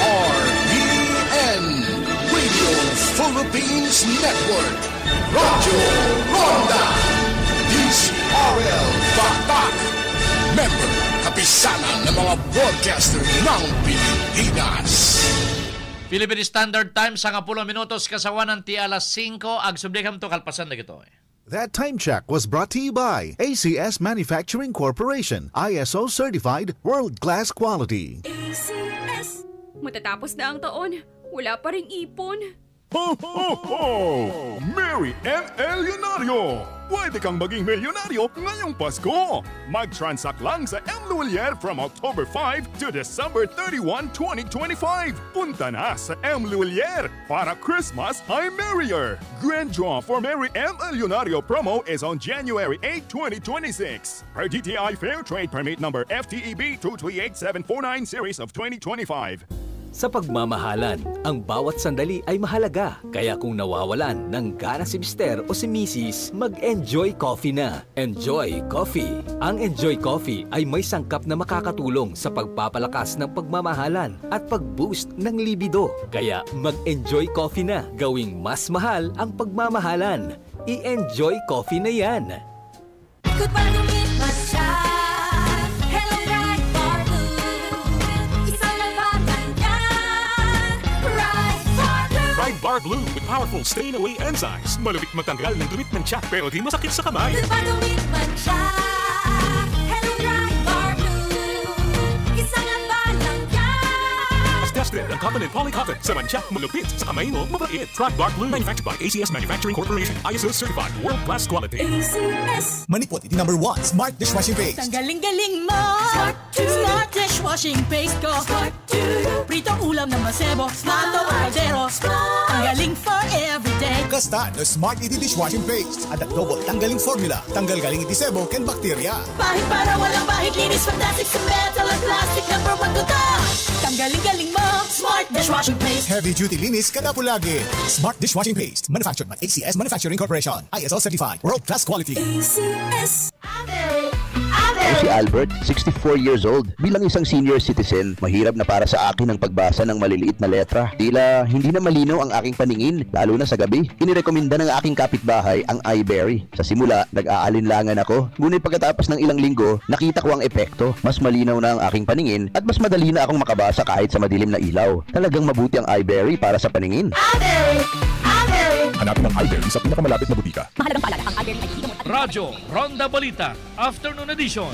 RPN Radio Philippines Network. Radyo Ronda DCRL Batak. Member kapisanan ng mga broadcaster ng Pilipinas. Philippine Standard Time sa 10 minutos kasawanan ti alas 5 ag sublikam to kalpasan na gito. That time check was brought to you by ACS Manufacturing Corporation, ISO certified world-class quality. ACS. Matatapos na ang taon, wala pa ring ipon. Ho, ho, ho! Mary and El Leonario! Pwede kang maging milyonaryo ngayong Pasko! Mag-transact lang sa M. Luwilier from October 5 to December 31, 2025! Punta na sa M. Luwilier para Christmas ay merrier! Grand draw for Mary M. El Leonario promo is on January 8, 2026. Per DTI Fair Trade Permit number FTEB 238749 series of 2025. Sa pagmamahalan, ang bawat sandali ay mahalaga. Kaya kung nawawalan ng gana si Mr. o si Mrs., mag-Enjoy Coffee na. Enjoy Coffee. Ang Enjoy Coffee ay may sangkap na makakatulong sa pagpapalakas ng pagmamahalan at pag-boost ng libido. Kaya mag-Enjoy Coffee na. Gawing mas mahal ang pagmamahalan. I-Enjoy Coffee na yan. Good morning, Masya. Hello, right for blue. Isang labanan yan. Right for blue. Ride Bar Blue with powerful stain-away enzymes. Malupit magtanggal ng dumit ng tiyak pero di masakit sa kamay. Good morning, Masya. Hello, right for blue. Isang labanan yan. As tested ang cotton and polycotton sa mancha, malupit sa kamay mo, mabait. Ride Bar Blue manufactured by ACS Manufacturing Corporation. ISO certified world-class quality. ACS. Manipot, iti number 1, Smart Dishwashing Paste. Ang galing-galing mo! Smart dishwashing paste ko! Pritong ulam na masebo, smart o kaldero. Ang galing for everyday. Kasta no Smart Iti Dishwashing Paste. At the double tanggaling formula. Tanggal galing iti sebo ken bakterya. Bahid para walang bahid, linis fantastic sa metal at plastic, number 1 to ta. Ang galing-galing mo! Smart dishwashing paste. Heavy duty linis kadapulagi. Smart Dishwashing Paste. Manufactured by ACS Manufacturing Corporation. ISO certified. World-class quality. ACS. Ako si Albert, 64 years old. Bilang isang senior citizen, mahirap na para sa akin ang pagbasa ng maliliit na letra. Tila hindi na malinaw ang aking paningin, lalo na sa gabi. Inirekomenda ng aking kapitbahay ang iBerry. Sa simula, nag-aalinlangan ako. Ngunit pagkatapos ng ilang linggo, nakita ko ang epekto. Mas malinaw na ang aking paningin at mas madali na akong makabasa kahit sa madilim na ilaw. Talagang mabuti ang iBerry para sa paningin. Hanapin ang iBerry sa pinakamalapit na butika. Mahalagang paalala, ang iBerry ay higamot. Radyo Ronda Balita Afternoon Edition.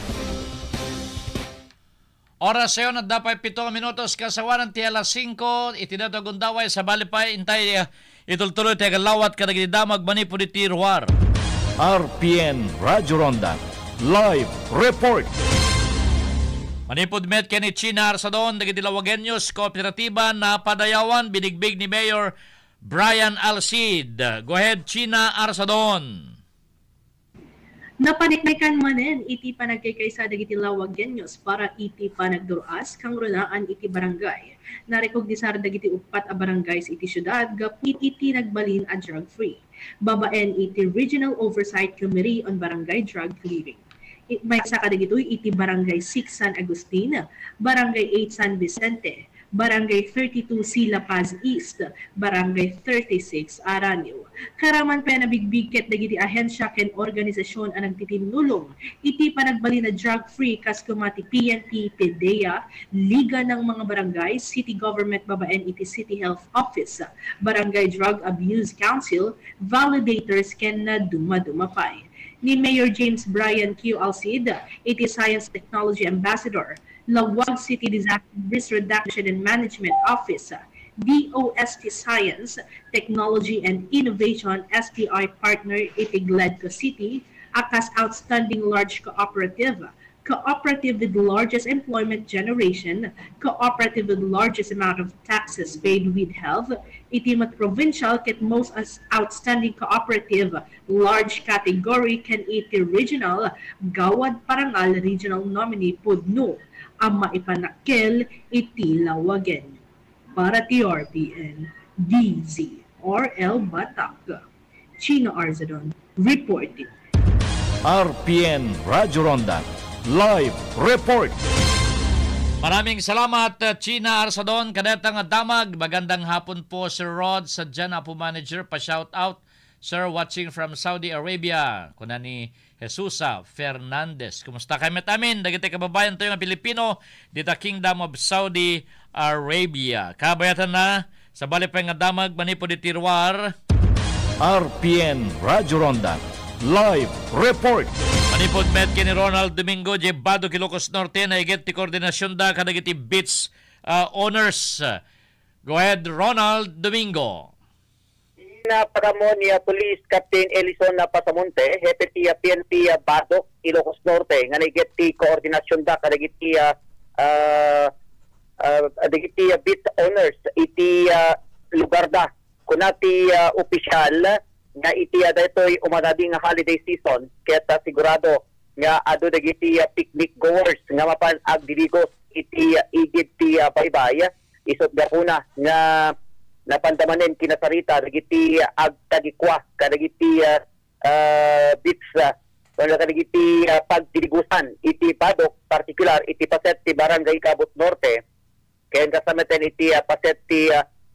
Oras sayon at dapat 7 minutos kasawaran ti alas 5 itinatagundaway sa balipay intay itultuloy ti agalawat kadagidamag manipo di Tiruar. RPN Radyo Ronda Live Report. Manipod met ken ni China Arsadon dagitilawagenyos kooperatiba na padayawan binigbig ni Mayor Brian Alcid. Go ahead, China Arsadon. Napaniknikan manen iti panagkaykaysa dagiti lawagenyos para iti panagduruas kang runaan iti barangay. Narekognisar dagiti upat a barangays iti syudad gapit iti nagbalin a drug-free. Babaen iti Regional Oversight Committee on Barangay Drug Clearing. May saka dagitoy iti Barangay 6 San Agustin, Barangay 8 San Vicente, Barangay 32 Sila Paz East, Barangay 36 Aranyo. Karaman pa nabigbigket dagiti ahensya ken organisasyon ang nagtitinulong iti panagbali na drug-free kas kumati PNP, PDEA, Liga ng mga Barangay, City Government babaen iti City Health Office, Barangay Drug Abuse Council, validators ken na dumadumapay. Ni Mayor James Brian Q. Alcid, iti Science Technology Ambassador, Lawag City Disaster Risk Reduction and Management Office, DOST Science, Technology and Innovation STI Partner iti Gledco City, akas Outstanding Large Cooperative, cooperative with the largest employment generation, cooperative with the largest amount of taxes paid with health, itimat provincial ket most outstanding cooperative, large category ken iti regional, Gawad Parangal Regional Nominee Pudno, ang maipanakil iti lawagen. Para TRPN, DZRL Batak, Chino Arzadon, reporting. RPN Radyo Ronda Live Report. Maraming salamat, China Arsadon, kadetang damag. Magandang hapon po, Sir Rod, sa dyan po manager. Pa-shout out, Sir, watching from Saudi Arabia. Kuna ni Jesusa Fernandez. Kumusta kayo amin? Dagiti kababayan tayo ng Pilipino dito Kingdom of Saudi Arabia. Kabayatan na sa balipay nga damag manipo di Tiruar. RPN Radyo Ronda Live Report. Manipod met kini Ronald Domingo, Jebado Ilocos Norte, na iget ti koordinasyon da kadagiti beach owners. Go ahead, Ronald Domingo. Napakamon niya Police Captain Elison na Pasamonte, hepe ti PNP Badok, Ilocos Norte, nga naiget ti koordinasyon da kadagiti beach owners iti lugar da. Kunati opisyal nga iti daytoy umadading holiday season, kaya sigurado nga ado dagiti picnic goers nga mapan agdiligos iti igid ti baybay, isot gapuna nga napandamanen kinasarita dagiti agtagikwa kadagiti beach kadagiti pagdiligusan iti Badok, particular iti paset ti Barangay Cabot Norte, kaya kasameten iti paset ti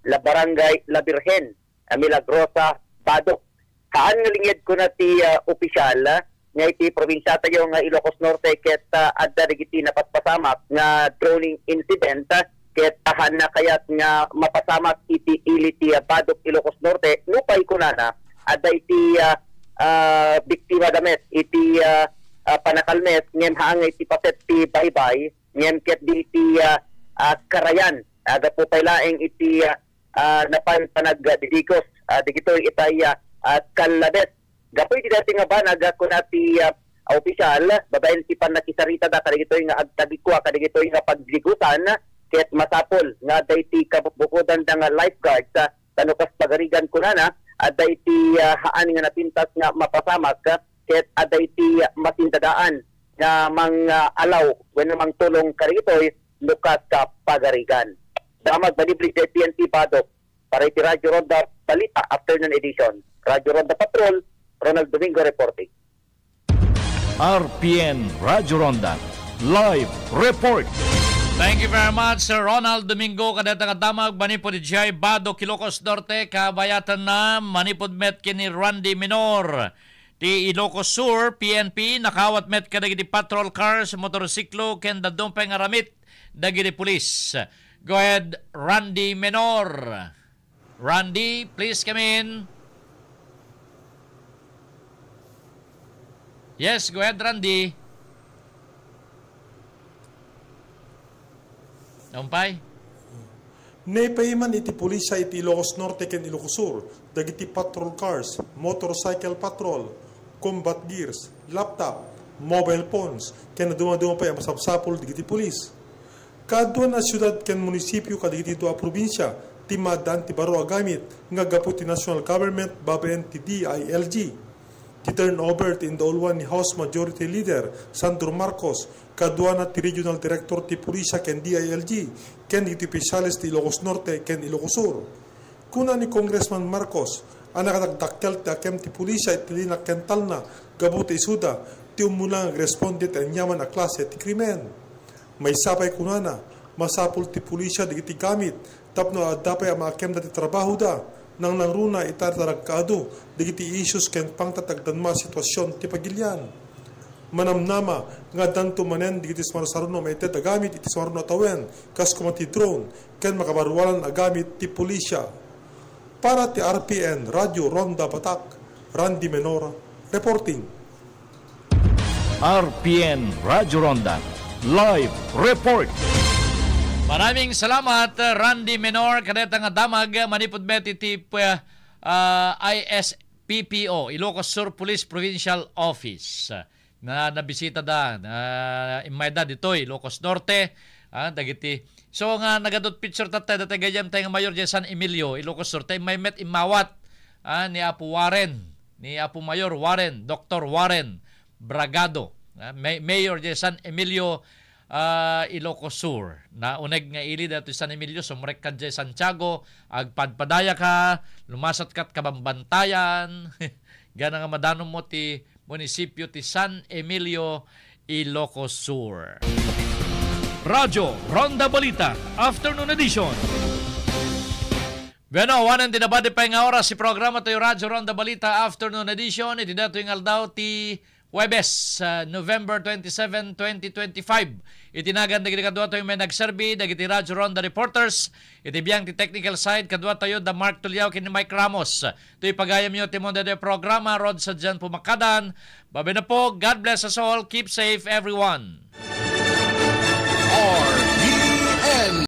la Barangay La Virgen, Milagrosa, Badok. Kaan nga lingid ko na ti opisyal nga iti probinsya tayo nga Ilocos Norte, ket adda dagiti napatpasamak nga droning incident, ket tahan na kayat nga mapasamak iti ili ti Badok, Ilocos Norte. Nupay ko na adda iti biktima damet iti panakalmes ngem haangay iti paset ti baybay ngem ket di iti karayan aga po pailaeng iti napan panagdidikos digitoy itay kalabes gapoy ti dati nga banag kunati opisyal babaen ti panakisarita da kadigitoy nga agtagikwa kadigitoy nga pagdigusan ket masapol nga dayti kabukbukodan da nga lifeguards tanukas pagarigan kunana adda iti haan nga napintas nga mapasamak ket adda iti masindadaan nga mga alaw wenno mang tulong karitoy lukas ka pagarigan. Damag baliblig sa PNP Badok para iti Radyo Ronda Balita Afternoon Edition. Radyo Ronda Patrol, Ronald Domingo reporting. RPN Radyo Ronda Live Report. Thank you very much, Sir Ronald Domingo. Kadetang damag manipod iti Badok, Ilocos Norte, kabayatan na manipod met kini Randy Minor. Ti Ilocos Sur, PNP, nakawat met kadagiti patrol cars, motorsiklo, ken dadumpeng aramit, dagiti pulis. Go ahead, Randy Minor. Randy, please come in. Yes, go ahead, Randy. Umpay? Nepayman iti pulisya iti Ilocos Norte ken Ilocos Sur, dagiti patrol cars, motorcycle patrol, combat gears, laptop, mobile phones, ken dumaduma pa yung masapsapol digiti pulis. Kadwa na syudad ken munisipyo kadigiti doa probinsya, ti madan ti baro agamit, nga gapu ti national government babaen ti DILG. Ti turnover ti indaulwan ni House Majority Leader Sandro Marcos, kadwa na ti Regional Director ti Pulisya ken DILG, ken iti opisyalis ti Ilocos Norte ken Ilocos Sur. Kuna ni Congressman Marcos, ang nakadagdakkel ti akem ti Pulisya iti linakkental na gabu ti isuda, ti umulang responde ti anyaman a klase ti krimen. May sapay kunana, masapul ti Pulisya digiti gamit, tapno adapay ang maakem na ti trabaho da, nang nangruna itataragkado digiti issues ken pangtatagdan ma sitwasyon ti pagilyan. Manamnama nga danto manen digiti smarsaruno maited agamit iti smarno tawen kas kumati drone ken makabarwalan agamit ti pulisya. Para ti RPN Radyo Ronda Batak, Randy Menora reporting. RPN Radyo Ronda Live Report. Maraming salamat, Randy Menor, kadeta nga damag, manipod met iti ISPPO, Ilocos Sur Police Provincial Office, na nabisita da, imayda dito, Ilocos Norte, dagiti. So nga nagadot picture tatay, dati gayam tayo nga Mayor de San Emilio, Ilocos Sur, tayo may met imawat ni Apo Warren, ni Apo Mayor Warren, Dr. Warren Bragado, Mayor de San Emilio, Ilocos Sur na uneg nga ili dato San Emilio sumrek ka dyan Santiago agpadpadaya ka lumasat kat kabambantayan gana nga madanom mo ti munisipyo ti San Emilio Ilocos Sur. Radyo Ronda Balita Afternoon Edition. Bueno, wanan tinabadi pa nga oras si programa tayo Radyo Ronda Balita Afternoon Edition. Iti dato yung aldaw ti Huwebes, November 27, 2025. Itinagan dagiti kadua tayo may nagserbi, dagiti Radyo Ronda reporters, iti biyang ti technical side, kadua tayo da Mark Tuliao kini Mike Ramos. Ito ipagayam nyo timon de programa, Rod sa dyan pumakadan. Babi na po, God bless us all, keep safe everyone.